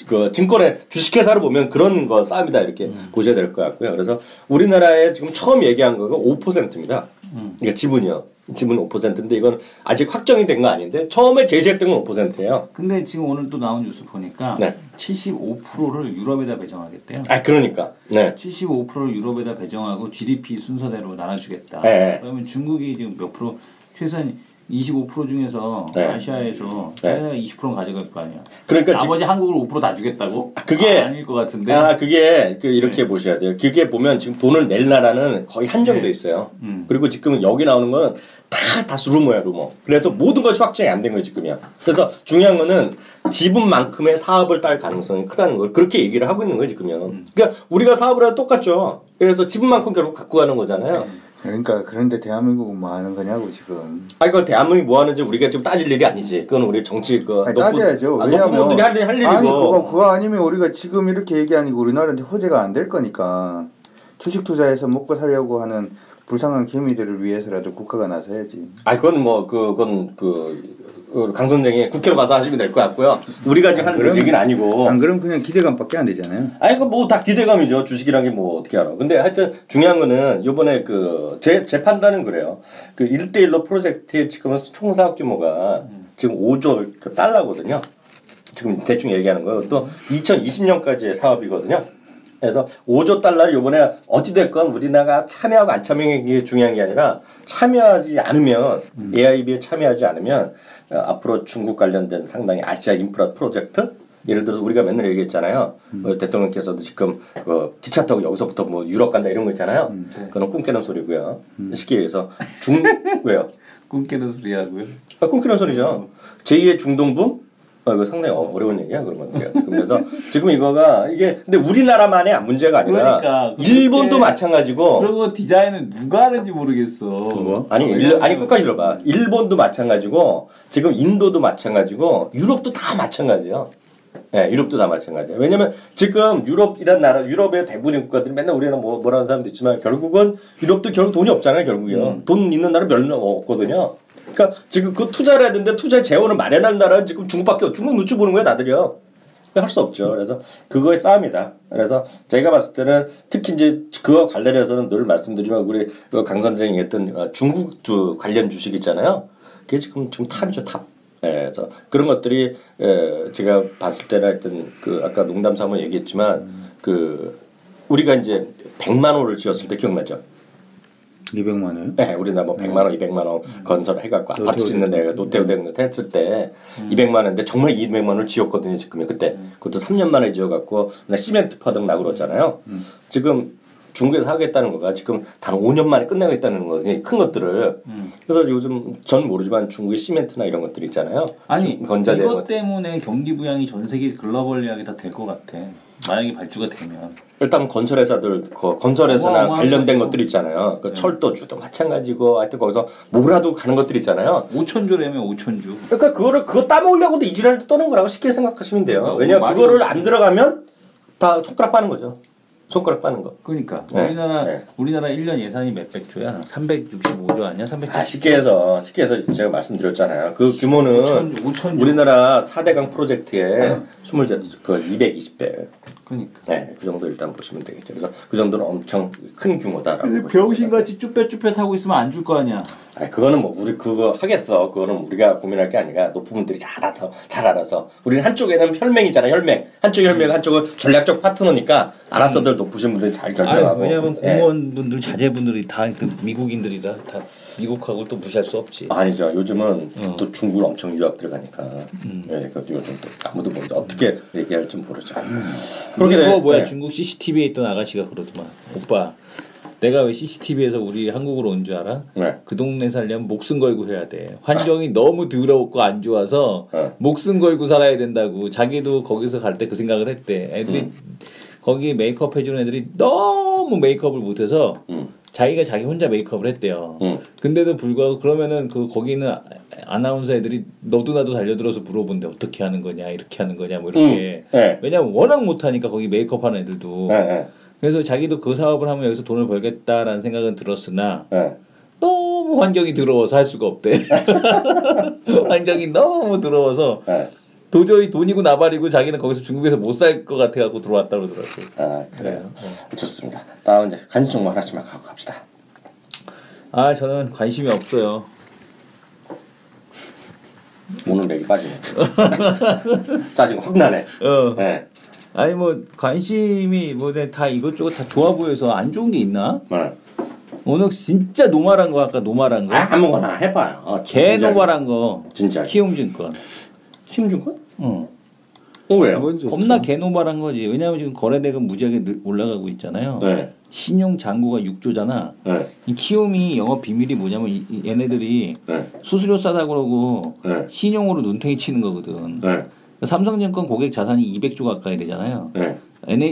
그 증권의 주식회사를 보면 그런 거 싸움이다 이렇게 보셔야 될 것 같고요. 그래서 우리나라에 지금 처음 얘기한 거가 5%입니다. 그러니까 지분이요. 지분 5%인데 이건 아직 확정이 된 거 아닌데 처음에 제시했던 건 5%예요. 근데 지금 오늘 또 나온 뉴스 보니까 75%를 유럽에다 배정하겠대요. 그러니까. 네. 75%를 유럽에다 배정하고 GDP 순서대로 나눠주겠다. 그러면 중국이 지금 몇 프로 최소한 25% 중에서 아시아에서 차이나가 20%는 가져갈 거 아니야. 그러니까 나머지 한국을 5% 다 주겠다고? 그게 아닐 것 같은데. 그게 이렇게 보셔야 돼요. 그게 보면 지금 돈을 낼 나라는 거의 한정돼 있어요. 그리고 지금 여기 나오는 거는 다 루머야 루머. 그래서 모든 것이 확정이 안 된 거예요 지금이야. 그래서 중요한 거는 지분만큼의 사업을 딸 가능성이 크다는 걸 그렇게 얘기를 하고 있는 거예요 지금요. 그러니까 우리가 사업을 해도 똑같죠. 그래서 지분만큼 결국 갖고 가는 거잖아요. 그러니까 그런데 대한민국은 뭐 하는 거냐고 지금. 그건 대한민국이 뭐 하는지 우리가 지금 따질 일이 아니지. 그건 우리 정치 따져야죠. 높은 분들이 할 일이고. 아니 그거 아니면 우리가 지금 이렇게 얘기하니까 우리나라한테 호재가 안 될 거니까 주식 투자해서 먹고 살려고 하는 불쌍한 개미들을 위해서라도 국가가 나서야지. 그건 강 선생이 국회로 가서 하시면 될 것 같고요. 우리가 지금 하는 얘기는 아니고. 안 그럼 그냥 기대감밖에 안 되잖아요. 그거 다 기대감이죠. 주식이란 게 뭐 어떻게 알아. 근데 하여튼 중요한 거는 요번에 제 판단은 그래요. 1대1로 프로젝트의 지금은 총 사업 규모가 지금 5조 달러거든요. 지금 대충 얘기하는 거. 또 2020년까지의 사업이거든요. 그래서 5조 달러를 요번에 어찌됐건 우리나라가 참여하고 안 참여하는 게 중요한 게 아니라 참여하지 않으면 AIB에 참여하지 않으면 앞으로 중국 관련된 상당히 아시아 인프라 프로젝트 예를 들어서 우리가 맨날 얘기했잖아요. 대통령께서도 지금 기차 타고 여기서부터 뭐 유럽 간다 이런 거 있잖아요. 그건 꿈 깨는 소리고요. 쉽게 얘기해서 왜요? 꿈 깨는 소리라고요? 꿈 깨는 소리죠. 제2의 중동붐? 이거 상당히 어려운 얘기야 그러면 지금 그래서 지금 이거가 이게 근데 우리나라만의 문제가 아니라 일본도 마찬가지고 그리고 디자인은 누가 하는지 모르겠어. 아니 끝까지 들어봐. 일본도 마찬가지고 지금 인도도 마찬가지고 유럽도 다 마찬가지예요. 유럽도 다 마찬가지예요. 왜냐면 지금 유럽이란 나라 유럽의 대부분의 국가들이 맨날 우리는 뭐라는 사람도 있지만 결국은 유럽도 결국 돈이 없잖아요 결국이요. 돈 있는 나라 몇 명 없거든요. 그러니까 지금 투자를 해야 되는데 투자 재원을 마련하는 나라는 지금 중국 눈치 보는 거야 다들요. 할 수 없죠. 그래서 그거의 싸움이다. 그래서 제가 봤을 때는 특히 이제 그거 관련해서는 늘 말씀드리지만 우리 강 선생이 했던 중국 관련 주식 있잖아요. 그게 지금 탑이죠 탑. 그래서 그런 것들이 제가 봤을 때는 하여튼 아까 농담 삼아 얘기했지만 우리가 이제 100만 원을 지었을 때 기억나죠? 200만 원? 네, 우리나라 100만 원, 200만 원 건설해갖고 아파트 짓는 데가 노태우대공원 했을 때 200만 원인데 정말 200만 원을 지었거든요 지금요 그때. 그것도 3년 만에 지어갖고 시멘트 퍼덕 나고 그러잖아요. 지금 중국에서 하겠다는 거가 지금 단 5년 만에 끝나겠다는 거지 큰 것들을. 그래서 요즘 전 모르지만 중국의 시멘트나 이런 것들 있잖아요. 아니 이것 때문에 경기 부양이 전 세계 글로벌리하게 다 될 것 같아. 만약에 발주가 되면. 일단 건설회사들 건설회사나 관련된 것들 있잖아요. 그 철도주도 마찬가지고 하여튼 거기서 뭐라도 가는 것들 있잖아요. 5천조라면 5천조. 그러니까 그거 따먹으려고도 이지랄도 떠는 거라고 쉽게 생각하시면 돼요. 왜냐면 그거를 안 들어가면 다 손가락 빠는 거죠. 손가락 빠는 거. 그러니까 우리나라 1년 예산이 몇백 조야? 365조 아니야? 370조. 쉽게 해서 제가 말씀드렸잖아요. 그 규모는 5천 우리나라 4대강 프로젝트의 220배. 그러니까. 네, 그 정도 일단 보시면 되겠죠. 그래서 그 정도는 엄청 큰 규모다라고. 병신같이 쭈뼛쭈뼛 하고 있으면 안 줄 거 아니야. 아니 그거는 뭐 우리 그거 하겠어. 그거는 우리가 고민할 게 아니라 높은 분들이 잘 알아서. 우리는 한쪽에는 혈맹이잖아. 혈맹. 한쪽 혈맹, 한쪽은 전략적 파트너니까 알아서들 높으신 분들이 잘 결정하고. 왜냐하면 공무원분들, 자제분들이 다 그 미국인들이다. 다 미국하고 또 무시할 수 없지. 아니죠. 요즘은 또 중국을 엄청 유학 들어가니까. 네, 그 요즘 또 아무도 모르죠. 어떻게 얘기할지 모르죠. 그렇게 뭐야 중국 CCTV에 있던 아가씨가 그러더만. 오빠. 내가 왜 CCTV에서 우리 한국으로 온 줄 알아? 네. 그 동네 살려면 목숨 걸고 해야 돼. 환경이 너무 더럽고 안 좋아서 목숨 걸고 살아야 된다고. 자기도 거기서 갈 때 그 생각을 했대. 애들이 거기 메이크업 해주는 애들이 너무 메이크업을 못해서 자기가 자기 혼자 메이크업을 했대요. 근데도 불구하고 그러면은 거기는 아나운서 애들이 너도 나도 달려들어서 물어본대. 어떻게 하는 거냐, 이렇게 하는 거냐, 뭐 이렇게. 왜냐면 워낙 못하니까 거기 메이크업 하는 애들도. 그래서 자기도 그 사업을 하면 여기서 돈을 벌겠다라는 생각은 들었으나 너무 환경이 더러워서 할 수가 없대. 환경이 너무 더러워서 도저히 돈이고 나발이고 자기는 거기서 중국에서 못 살 것 같아갖고 들어왔다 그러더라고요. 아 그래요. 좋습니다. 다음 이제 관심 정보 하나씩만 갖고 갑시다. 아 저는 관심이 없어요. 오늘 맥이 빠지네. 짜증 확 나네. 네. 아니 뭐 관심이 뭐 다 이것저것 다 좋아 보여서 안 좋은 게 있나? 오늘 진짜 노말한 거 아까 노말한 거. 아무거나 해봐요. 개 노말한 거. 진짜. 키움증권. 키움증권? 왜요? 겁나 개 노말한 거지. 왜냐하면 지금 거래대금 무지하게 올라가고 있잖아요. 네. 신용 잔고가 6조잖아. 이 키움이 영업 비밀이 뭐냐면 얘네들이 수수료 싸다 그러고 신용으로 눈탱이 치는 거거든. 삼성증권 고객 자산이 200조 가까이 되잖아요.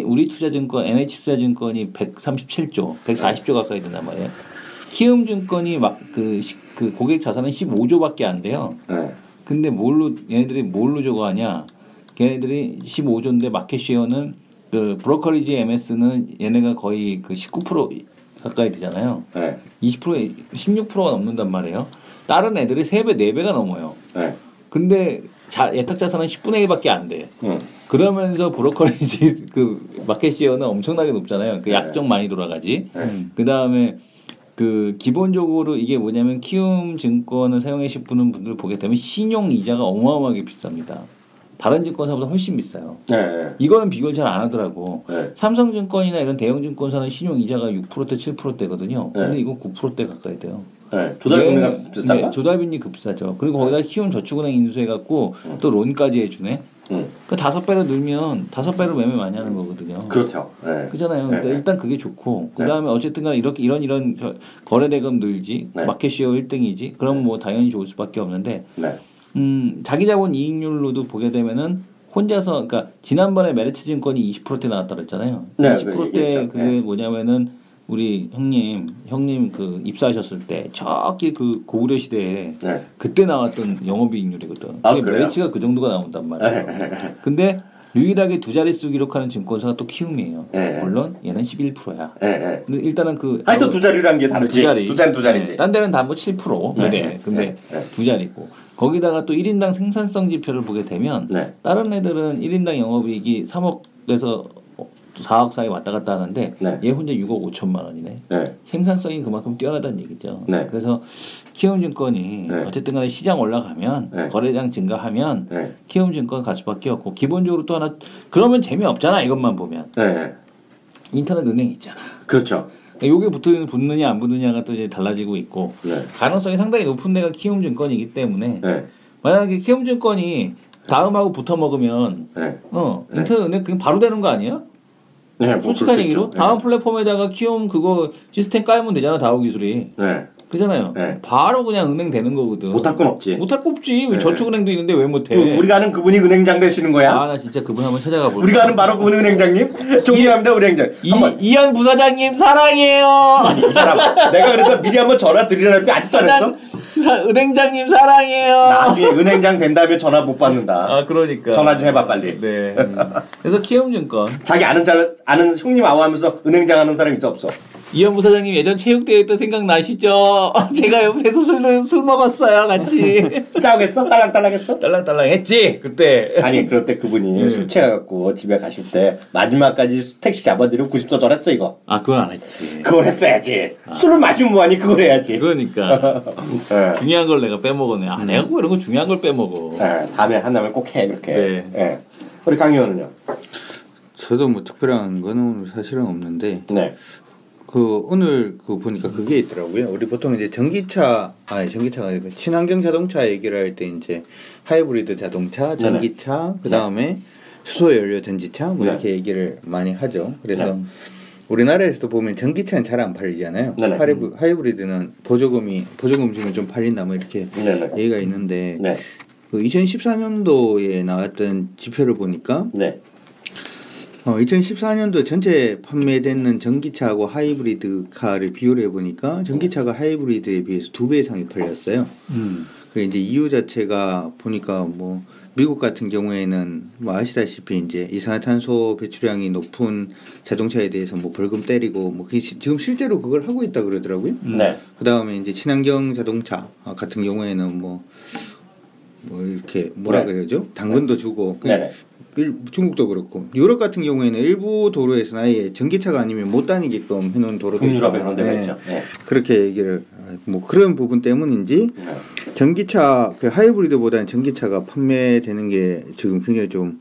우리 투자증권, NH투자증권이 137조, 140조 가까이 된단 말이에요. 키움증권이 그 고객 자산은 15조밖에 안 돼요. 근데 얘네들이 뭘로 저거 하냐? 걔네들이 15조인데 마켓쉐어는 그 브로커리지 MS는 얘네가 거의 그 19% 가까이 되잖아요. 20%에 16%가 넘는단 말이에요. 다른 애들이 3배, 4배가 넘어요. 근데 예탁 자산은 10분의 1밖에 안 돼. 그러면서 브로커리지 그 마켓쉐어는 엄청나게 높잖아요. 그 약정 많이 돌아가지. 그 다음에 그 기본적으로 이게 뭐냐면 키움증권을 사용하실 분들 보게 되면 신용 이자가 어마어마하게 비쌉니다. 다른 증권사보다 훨씬 비싸요. 이거는 비교를 잘 안 하더라고. 삼성증권이나 이런 대형증권사는 신용 이자가 6%대 7%대거든요. 근데 이건 9%대 가까이 돼요. 조달금리가 비싼가? 네, 조달금리 비싸죠. 그리고 거기다 키움저축은행 인수해갖고 또 론까지 해주네. 그 5배로 늘면 5배로 매매 많이 하는 거거든요. 그렇죠. 그잖아요. 일단 그게 좋고 그 다음에 어쨌든간 이렇게 이런 거래대금 늘지 마켓쉐어 1등이지. 그럼 뭐 당연히 좋을 수밖에 없는데 자기 자본 이익률로도 보게 되면은 혼자서 그러니까 지난번에 메리츠증권이 20%대 나왔다 그랬잖아요. 20%대 그게 뭐냐면은 우리 형님 그 입사하셨을 때 저기 그 고구려 시대에 그때 나왔던 영업이익률이거든. 메리츠가 그 정도가 나온단 말이에요. 근데 유일하게 2자릿수 기록하는 증권사가 또 키움이에요. 물론 얘는 11%야. 근데 일단은 또 2자리라는 게 다르지. 2자리지. 딴 데는 다 뭐 7% 이래. 근데 2자리고. 거기다가 또 1인당 생산성 지표를 보게 되면 다른 애들은 1인당 영업이익이 3억에서 4억 사이 왔다 갔다 하는데 얘 혼자 6억 5천만 원이네. 생산성이 그만큼 뛰어나다는 얘기죠. 그래서 키움증권이 어쨌든 간에 시장 올라가면 거래량 증가하면 키움증권 갈 수밖에 없고 기본적으로 또 하나 그러면 재미없잖아 이것만 보면. 인터넷 은행 있잖아. 그렇죠. 요게 붙느냐 안 붙느냐가 또 이제 달라지고 있고 가능성이 상당히 높은 데가 키움증권이기 때문에 만약에 키움증권이 다음하고 붙어 먹으면 인터넷 은행 그냥 바로 되는 거 아니야? 네, 뭐 솔직한 얘기로 다음 플랫폼에다가 키움 그거 시스템 깔면 되잖아 다우 기술이. 네. 그잖아요. 네. 바로 그냥 은행 되는 거거든. 못할 건 없지. 못할 거 없지. 왜 저축은행도 있는데 왜 못해? 우리가 아는 그분이 은행장 되시는 거야? 아, 나 진짜 그분 한번 찾아가 볼게. 우리가 아는 바로 그분 은행장님? 존경합니다, 은행장. 이현 부사장님 사랑해요. 이 사람 내가 그래서 미리 한번 전화 드리려고 했는데 아직도 안 했어? 은행장님 사랑해요. 나중에 은행장 된 다음에 전화 못 받는다. 아, 그러니까. 전화 좀 해봐 빨리. 네. 그래서 키움증권. 자기 아는 형님 아우하면서 은행장 하는 사람 있어 없어? 이현 부사장님 예전 체육대회 때 생각나시죠? 제가 옆에서 술 먹었어요 같이. 짜오겠어? 딸랑딸랑했어? 딸랑딸랑했지 그때. 아니 그럴 때 그분이 술 취해갖고 집에 가실 때 마지막까지 택시 잡아드리고 90도 절했어 이거. 아 그건 안 했지. 그걸 했어야지. 술을 마시면 뭐하니 그걸 해야지. 그러니까 네. 중요한 걸 내가 빼먹었네. 아 내가 꼭 이런 거 중요한 걸 빼먹어. 네, 다음에 한다면 꼭 해 그렇게. 네. 네. 우리 강 의원은요? 저도 뭐 특별한 거는 사실은 없는데. 네. 오늘 보니까 그게 있더라고요. 우리 보통 이제 전기차가 아니고 친환경 자동차 얘기를 할 때 이제 하이브리드 자동차, 전기차, 그 다음에 수소 연료 전지차 뭐 이렇게 얘기를 많이 하죠. 그래서 우리나라에서도 보면 전기차는 잘 안 팔리잖아요. 하이브리드는 보조금 주면 좀 팔린다 뭐 이렇게 얘기가 있는데 그 2014년도에 나왔던 지표를 보니까 2014년도 전체 판매되는 전기차하고 하이브리드 카를 비교를 해보니까 전기차가 하이브리드에 비해서 2배 이상이 팔렸어요. 그 이제 이유 자체가 보니까 뭐 미국 같은 경우에는 뭐 아시다시피 이제 이산화탄소 배출량이 높은 자동차에 대해서 뭐 벌금 때리고 뭐 지금 실제로 그걸 하고 있다 그러더라고요. 그 다음에 이제 친환경 자동차 같은 경우에는 뭐 이렇게 뭐라 그러죠? 당근도 주고. 중국도 그렇고 유럽 같은 경우에는 일부 도로에서는 아예 전기차가 아니면 못 다니게끔 해놓은 도로도 북유럽에 그런 데가 있죠. 그렇게 얘기를 뭐 그런 부분 때문인지 전기차 그 하이브리드보다는 전기차가 판매되는 게 지금 굉장히 좀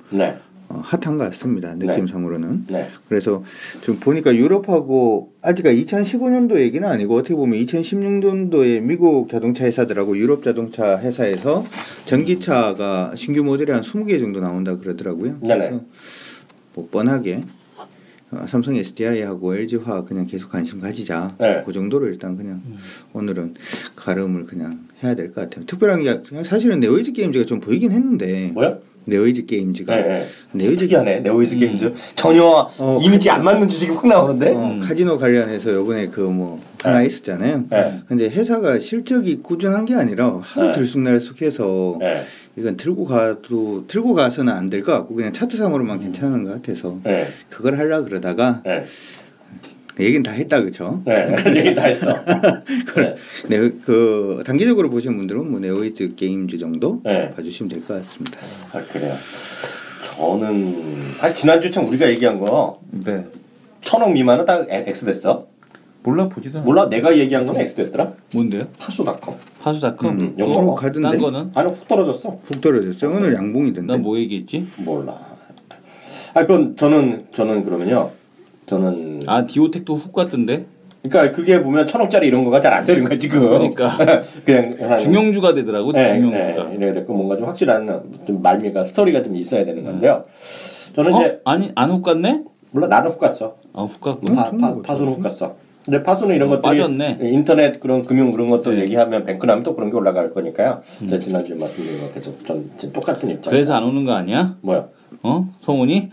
핫한 것 같습니다. 느낌상으로는. 그래서 지금 보니까 유럽하고 아직까 2015년도 얘기는 아니고 어떻게 보면 2016년도에 미국 자동차 회사들하고 유럽 자동차 회사에서 전기차가 신규 모델이 한 20개 정도 나온다 그러더라고요. 그래서 뭐 뻔하게 삼성 SDI하고 LG화학 그냥 계속 관심 가지자. 그 정도로 일단 그냥 오늘은 가름을 그냥 해야 될 것 같아요. 특별한 게 사실은 네오이즈 게임즈가 좀 보이긴 했는데. 뭐야? 네오이즈 게임즈가 특이하네. 네오이즈 게임즈 전혀 이미지 안 맞는 주식이 확 나오는데 카지노 관련해서 요번에 그 뭐 하나 있었잖아요. 근데 회사가 실적이 꾸준한 게 아니라 하도 들쑥날쑥해서 이건 들고 가서는 안 될 것 같고 그냥 차트상으로만 괜찮은 것 같아서 그걸 하려고 그러다가 얘기는 다 했다 그쵸? 얘기 다 했어. 그 단기적으로 보시는 분들은 뭐 네오이즈 게임즈 정도 봐주시면 될 것 같습니다. 아 그래요. 저는 지난주 참 우리가 얘기한 거 1,000억 미만은 다 X 됐어. 몰라 보지도 몰라 내가 얘기한 건 X 됐더라. 뭔데요? 파수닷컴. 영어 가던데. 딴 거는? 아니 훅 떨어졌어. 오늘 양봉이던데. 난 뭐 얘기했지? 몰라. 그건 저는 그러면요. 저는 디오텍도 훅 갔던데. 그러니까 그게 보면 1,000억짜리 이런 거가 잘 안 되는 거야 지금. 그러니까 그냥 중형주가 되더라고. 중형주가. 이래야 됐고 뭔가 좀 확실한 좀 말미가 스토리가 좀 있어야 되는 건데요. 저는 이제 아니 안 훅 갔네? 몰라 나는 훅 갔어. 훅 갔고. 파수는 훅 갔어. 근데 파수는 이런 것들이 빠졌네. 인터넷 그런 금융 그런 것도 얘기하면 뱅크나면 또 그런 게 올라갈 거니까요. 제가 지난주에 말씀드린 거 계속 전 똑같은 입장. 그래서 안 오는 거 아니야? 뭐야? 성훈이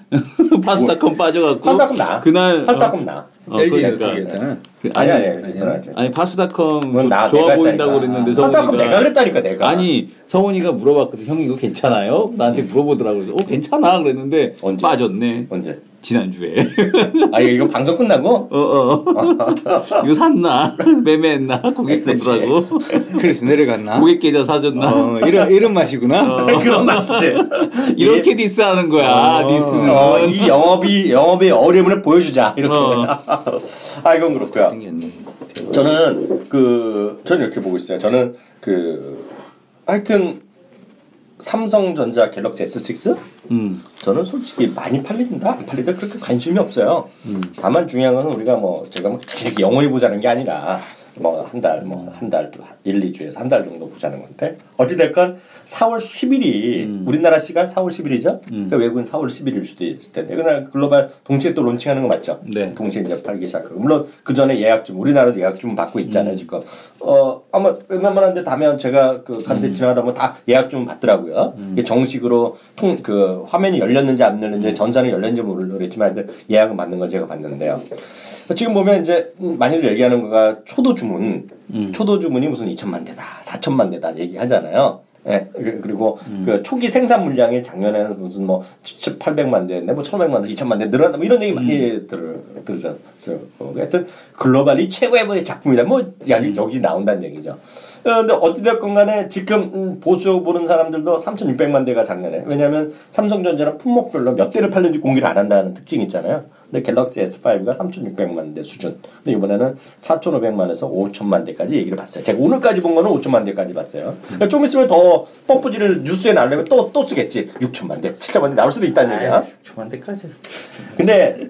파수닷컴 빠져갖고 파수닷컴 나. 그날 파수닷컴 나. 그러니까. 아니 파수닷컴 좋아 보인다고 그랬는데 파수닷컴 내가 그랬다니까 내가. 아니 성훈이가 물어봤거든. 형 이거 괜찮아요? 나한테 물어보더라고. 그래서 괜찮아 그랬는데 언제? 빠졌네. 언제? 지난주에. 이거 방송 끝나고? 이거 샀나? 매매했나? 고객 쓰더라고. 그래서 내려갔나? 고객 계좌 사줬나? 이런 맛이구나. 그런 맛이지. 이렇게 디스하는 거야. 디스는. 이 영업의 어려움을 보여주자. 이렇게. 이건 그렇고요. 저는 이렇게 보고 있어요. 저는 하여튼 삼성전자 갤럭시 S6? 저는 솔직히 많이 팔린다 안 팔린다 그렇게 관심이 없어요. 다만 중요한 건 우리가 제가 그렇게 영원히 보자는 게 아니라 뭐 한 달, 1, 2주에서 한 달 정도 보자는 건데 어찌됐건 4월 10일이 우리나라 시간 4월 10일이죠. 그러니까 외국은 4월 10일일 수도 있을 텐데 그날 글로벌 동시에 또 론칭하는 거 맞죠? 네. 동시에 이제 팔기 시작하고 물론 그 전에 예약 좀 우리나라도 예약 좀 받고 있잖아요 지금. 아마 웬만한 데 가면 제가 그 간데 지나가다 보면 다 예약 좀 받더라고요. 이게 정식으로 그 화면이 열렸는지 안 열렸는지 전산이 열렸는지 모르겠지만 예약은 받는 걸 제가 봤는데요. 지금 보면 이제 많이들 얘기하는 거가 초도 주문, 초도 주문이 무슨 2천만 대다, 4천만 대다 얘기하잖아요. 예, 그리고 그 초기 생산 물량이 작년에는 무슨 뭐 800만 대인데 뭐 1,500만 대, 2천만 대 늘어난다 뭐 이런 얘기 많이 들으셨어요. 하여튼 글로벌이 최고의 작품이다. 뭐 여기 나온다는 얘기죠. 근데 어찌됐건 간에 지금 보수 보는 사람들도 3,600만 대가 작년에 왜냐하면 삼성전자는 품목별로 몇 대를 팔는지 공개를 안 한다는 특징이 있잖아요. 근데 갤럭시 S5가 3,600만 대 수준. 근데 이번에는 4,500만에서 5천만 대까지 얘기를 봤어요. 제가 오늘까지 본 거는 5천만 대까지 봤어요. 그러니까 좀 있으면 더 펌프질을 뉴스에 나오려면 또 쓰겠지. 6천만 대, 7천만 대 나올 수도 있다는 얘기야. 6천만 대까지. 근데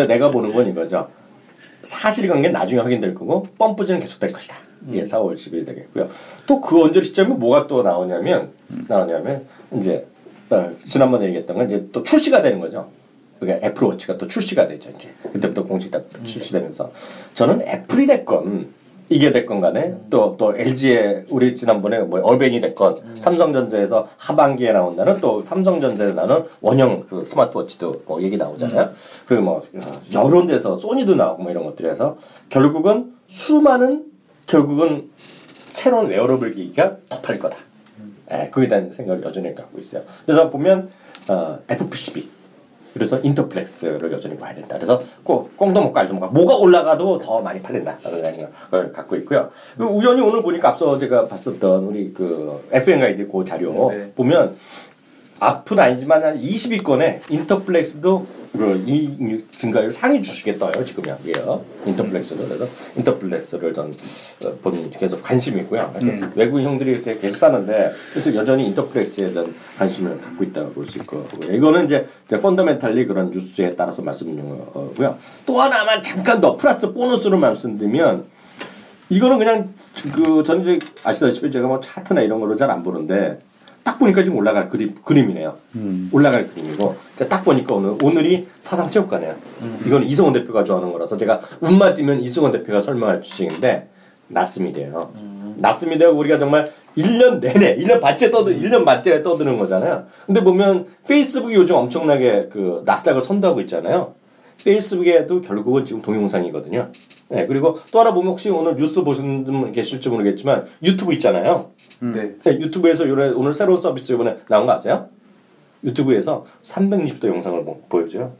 내가 보는 건 이거죠. 사실관계는 나중에 확인될 거고 펌프질은 계속될 것이다. 이게 4월 10일 되겠고요. 또 그 언제 시점에 뭐가 또 나오냐면 이제 지난번에 얘기했던 건 이제 또 출시가 되는 거죠. 그러니까 애플워치가 또 출시가 되죠. 이제 그때부터 공식 출시되면서 저는 애플이 됐건 이게 됐건 간에 또 LG에 우리 지난번에 뭐 어벤이 됐건 삼성전자에서 하반기에 나온다는 또 삼성전자에서 나오는 원형 그 스마트워치도 뭐 얘기 나오잖아요. 그리고 뭐 여러 데서 소니도 나오고 뭐 이런 것들에서 결국은 새로운 웨어러블 기기가 더 팔릴 거다. 그에 대한 생각을 여전히 갖고 있어요. 그래서 보면 FPCB 그래서 인터플렉스를 여전히 봐야 된다. 그래서 꼭 꽁도 못 깔도 못 가. 뭐가 올라가도 더 많이 팔린다라는 생각을 갖고 있고요. 우연히 오늘 보니까 앞서 제가 봤었던 우리 그 FM 가이드 그 자료 보면 앞은 아니지만 한 20위권에 인터플렉스도 이 증가율 상위 주식에 떠요 지금이요. 인터플렉스로 그래서 인터플렉스를 전 계속 관심이 있고요. 외국인 형들이 이렇게 계속 사는데 그래서 여전히 인터플렉스에 전 관심을 갖고 있다고 볼 수 있고 이거는 이제 펀더멘탈리 그런 뉴스에 따라서 말씀드리는 거고요. 또 하나만 잠깐 더 플러스 보너스로 말씀드리면 이거는 그냥 저는 이제 아시다시피 제가 뭐 차트나 이런 거로 잘 안 보는데. 딱 보니까 지금 올라갈 그림이네요. 올라갈 그림이고 딱 보니까 오늘이 사상 최고가네요. 이건 이승원 대표가 좋아하는 거라서 제가 운만 띄면 이승원 대표가 설명할 주식인데 나스미드예요. 나스미드가 우리가 정말 1년 내내 1년 반째 떠드는 거잖아요. 근데 보면 페이스북이 요즘 엄청나게 그 나스닥을 선도하고 있잖아요. 페이스북에도 결국은 지금 동영상이거든요. 네, 그리고 또 하나 보면 혹시 오늘 뉴스 보시는 분 계실지 모르겠지만 유튜브 있잖아요. 네, 유튜브에서 오늘 새로운 서비스 이번에 나온 거 아세요? 유튜브에서 360도 영상을 보여줘요.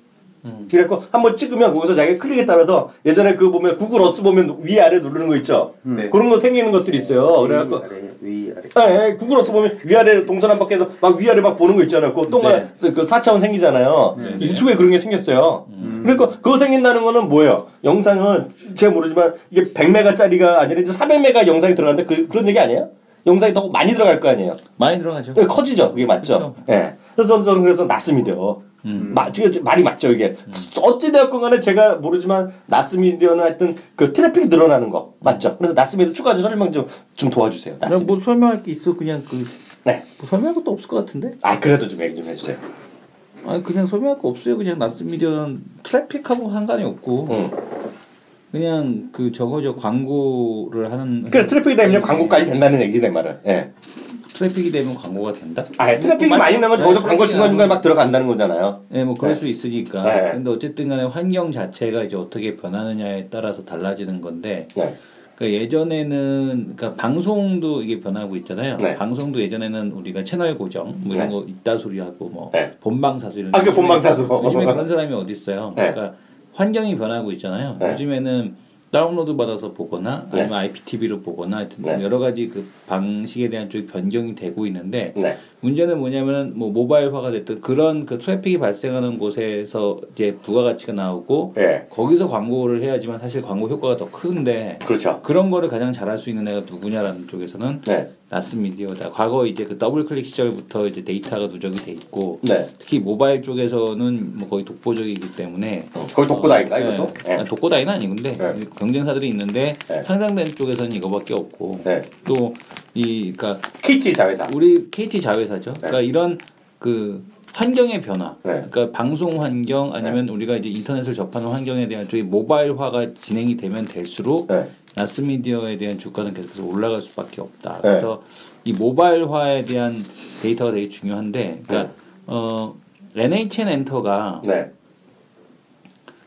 그래갖고 한번 찍으면 거기서 자기 클릭에 따라서 예전에 그 보면 구글 어스 보면 위아래 누르는 거 있죠. 그런 거 생기는 것들이 있어요. 그래갖고 위아래. 구글 어스 보면 위아래 동선 한 바퀴에서 막 위아래 막 보는 거 있잖아요. 그 동그란 그 4차원 생기잖아요. 유튜브에 그런 게 생겼어요. 그러니까 그거 생긴다는 거는 뭐예요? 영상을 제가 모르지만 이게 100메가짜리가 아니라 이제 400메가 영상이 들어가는데 그런 얘기 아니에요? 영상이 더 많이 들어갈 거 아니에요? 많이 들어가죠. 커지죠. 그게 맞죠? 예. 네. 그래서 저는 그래서 나스미디어. 말이 맞죠, 이게. 어찌되었건 간에 제가 모르지만 나스미디어는 하여튼 그 트래픽이 늘어나는 거. 맞죠? 그래서 나스미디어 추가 설명 좀 도와주세요. 뭐 설명할 게 있어. 그냥 뭐 설명할 것도 없을 것 같은데? 그래도 좀 얘기 좀 해주세요. 그냥 설명할 거 없어요. 그냥 나스미디어는 트래픽하고 상관이 없고. 그냥 저 광고를 하는. 그래 트래픽이 되면 광고까지 된다는 얘기지 내 말은. 예. 트래픽이 되면 광고가 된다? 트래픽이 많이 나면 저기서 광고 중간중간에 막 들어간다는 거잖아요. 네, 뭐 그럴 수 있으니까. 근데 어쨌든 간에 환경 자체가 이제 어떻게 변하느냐에 따라서 달라지는 건데. 그러니까 예전에는 방송도 이게 변하고 있잖아요. 방송도 예전에는 우리가 채널 고정 뭐 이런 거 있다 소리하고 뭐 본방사수 이런. 그 본방사수. 요즘에 그런 사람이 어디 있어요? 그러니까 환경이 변하고 있잖아요. 요즘에는 다운로드 받아서 보거나 아니면 IPTV로 보거나 하여튼 여러 가지 그 방식에 대한 쪽이 변경이 되고 있는데 문제는 뭐냐면은 뭐 모바일화가 됐든 그런 그 트래픽이 발생하는 곳에서 이제 부가가치가 나오고 거기서 광고를 해야지만 사실 광고 효과가 더 큰데 그렇죠. 그런 거를 가장 잘할 수 있는 애가 누구냐라는 쪽에서는 나스미디어다. 과거 이제 그 더블 클릭 시절부터 이제 데이터가 누적이 돼 있고 네. 특히 모바일 쪽에서는 뭐 거의 독보적이기 때문에 거의 독고다인가 이것도? 네. 독고다이는 아니군데 경쟁사들이 있는데 상장된 쪽에서는 이거밖에 없고 또 이 그러니까 KT 자회사 우리 KT 자회사죠. 그러니까 이런 그 환경의 변화, 그러니까 방송 환경 아니면 우리가 이제 인터넷을 접하는 환경에 대한 쪽이 모바일화가 진행이 되면 될수록 나스미디어에 대한 주가는 계속해서 올라갈 수밖에 없다. 그래서 이 모바일화에 대한 데이터가 되게 중요한데, 그러니까 NHN 엔터가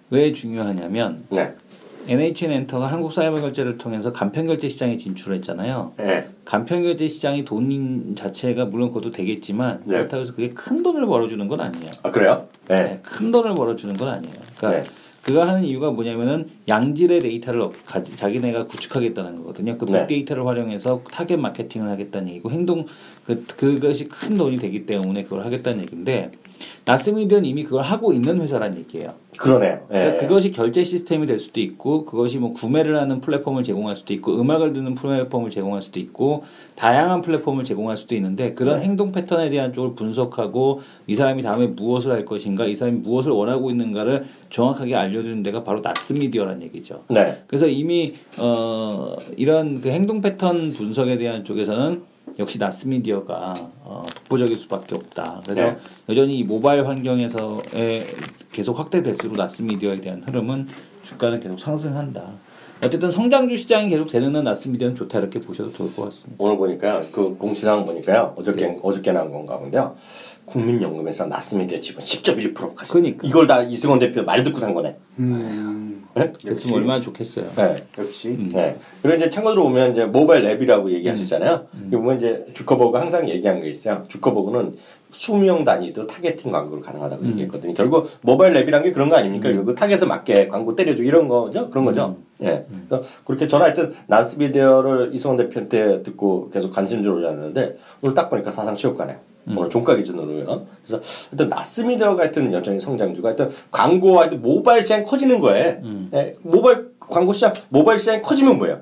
왜 중요하냐면 NHN 엔터가 한국 사이버 결제를 통해서 간편 결제 시장에 진출했잖아요. 간편 결제 시장이 돈 자체가 물론 그것도 되겠지만 그렇다고 해서 그게 큰 돈을 벌어주는 건 아니에요. 아 그래요? 큰 돈을 벌어주는 건 아니에요. 그러니까 그가 하는 이유가 뭐냐면은 양질의 데이터를 자기네가 구축하겠다는 거거든요. 그 빅데이터를 활용해서 타겟 마케팅을 하겠다는 얘기고 그것이 큰 돈이 되기 때문에 그걸 하겠다는 얘기인데 나스미디어는 이미 그걸 하고 있는 회사라는 얘기예요. 그러네요. 그러니까 그것이 결제 시스템이 될 수도 있고 그것이 뭐 구매를 하는 플랫폼을 제공할 수도 있고 음악을 듣는 플랫폼을 제공할 수도 있고 다양한 플랫폼을 제공할 수도 있는데 그런 행동 패턴에 대한 쪽을 분석하고 이 사람이 다음에 무엇을 할 것인가 이 사람이 무엇을 원하고 있는가를 정확하게 알려주는 데가 바로 나스미디어라는 얘기죠. 그래서 이미 이런 그 행동 패턴 분석에 대한 쪽에서는 역시 나스미디어가 독보적일 수밖에 없다. 그래서 여전히 이 모바일 환경에서의 계속 확대될수록 나스미디어에 대한 흐름은 주가는 계속 상승한다. 어쨌든 성장주 시장이 계속 되는 나스미디어는 좋다 이렇게 보셔도 좋을 것 같습니다. 오늘 보니까 그 공시상 보니까요. 어저께 나온 건가 본데요. 국민연금에서 나스미디어 지분 10.1%까지. 그러니까 이걸 다 이승원 대표 말 듣고 산 거네. 됐으면 얼마나 좋겠어요. 역시. 그리고 이제 참고로 보면 이제 모바일 앱이라고 얘기하시잖아요. 보면 이제 주커버그 항상 얘기한 게 있어요. 주커버그는 수명 단위도 타겟팅 광고를 가능하다고 얘기했거든요. 결국 모바일 앱이란 게 그런 거 아닙니까? 그 타겟에 맞게 광고 때려주고 이런 거죠. 그런 거죠. 그래서 그렇게 저는 하여튼 나스미디어를 이승원 대표한테 듣고 계속 관심주를 올렸는데 오늘 딱 보니까 사상 최고가네요. 오늘 종가 기준으로요. 그래서 하여튼 나스미디어가 하여튼 여전히 성장주가 하여튼 광고와 하여튼 모바일 시장이 커지는 거예요. 모바일 광고 시장, 모바일 시장이 커지면 뭐예요?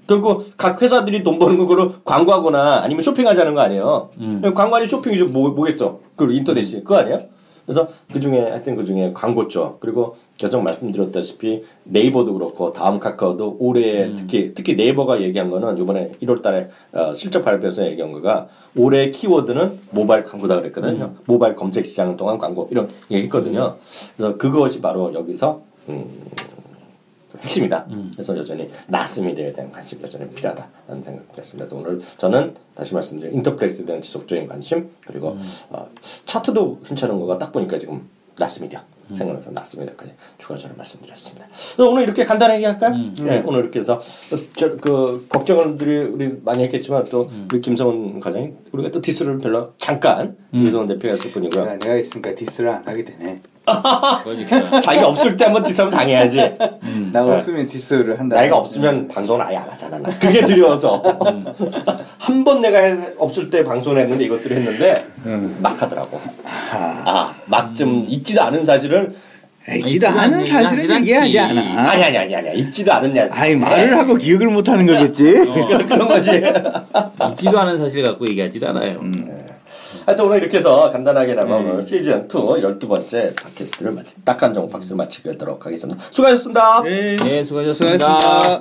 결국 각 회사들이 돈 버는 거로 광고하거나 아니면 쇼핑하자는 거 아니에요. 광고 아니 쇼핑이죠. 뭐겠어? 그리고 인터넷이 그거 아니에요? 그래서 그 중에 광고 쪽 그리고 계속 말씀드렸다시피 네이버도 그렇고 다음 카카오도 올해 특히 네이버가 얘기한 거는 이번에 1월달에 실적 발표에서 얘기한 거가 올해 키워드는 모바일 광고다 그랬거든요. 모바일 검색 시장을 통한 광고 이런 얘기했거든요. 그래서 그것이 바로 여기서 핵심이다. 그래서 여전히 나스미디어에 대한 관심이 여전히 필요하다라는 생각이 들었습니다. 그래서 오늘 저는 다시 말씀드린 인터플렉스에 대한 지속적인 관심 그리고 차트도 괜찮은 거가 딱 보니까 지금 나스미디어 생각나서 나스미디어까지 추가적으로 말씀드렸습니다. 그래서 오늘 이렇게 간단하게 할까요? 네, 오늘 이렇게 해서 그 걱정들이 우리 많이 했겠지만 또 우리 김성훈 과장이 우리가 또 디스를 별로 잠깐 이성훈 대표가 했을 뿐이고요. 내가 있으니까 디스를 안 하게 되네. 자기가 없을 때 한번 디스하면 당해야지. 나 없으면 디스를 한다. 내가 없으면 방송을 아예 안 하잖아. 나. 그게 두려워서. 한 번 내가 없을 때 방송을 했는데 이것들을 했는데 막 하더라고. 막 좀 잊지도 않은 사실을 잊지도 않은 사실은 얘기하지 않아. 아니. 잊지도 않은 야. 아니 말을 하고 기억을 못 하는 거겠지. 그런 거지. 잊지도 않은 사실 갖고 얘기하지도 않아요. 하여튼 오늘 이렇게 해서 간단하게나마 오늘 시즌 2 12번째 팟캐스트를 딱한 정보 팟캐스트를 마치도록 하겠습니다. 수고하셨습니다. 네, 수고하셨습니다.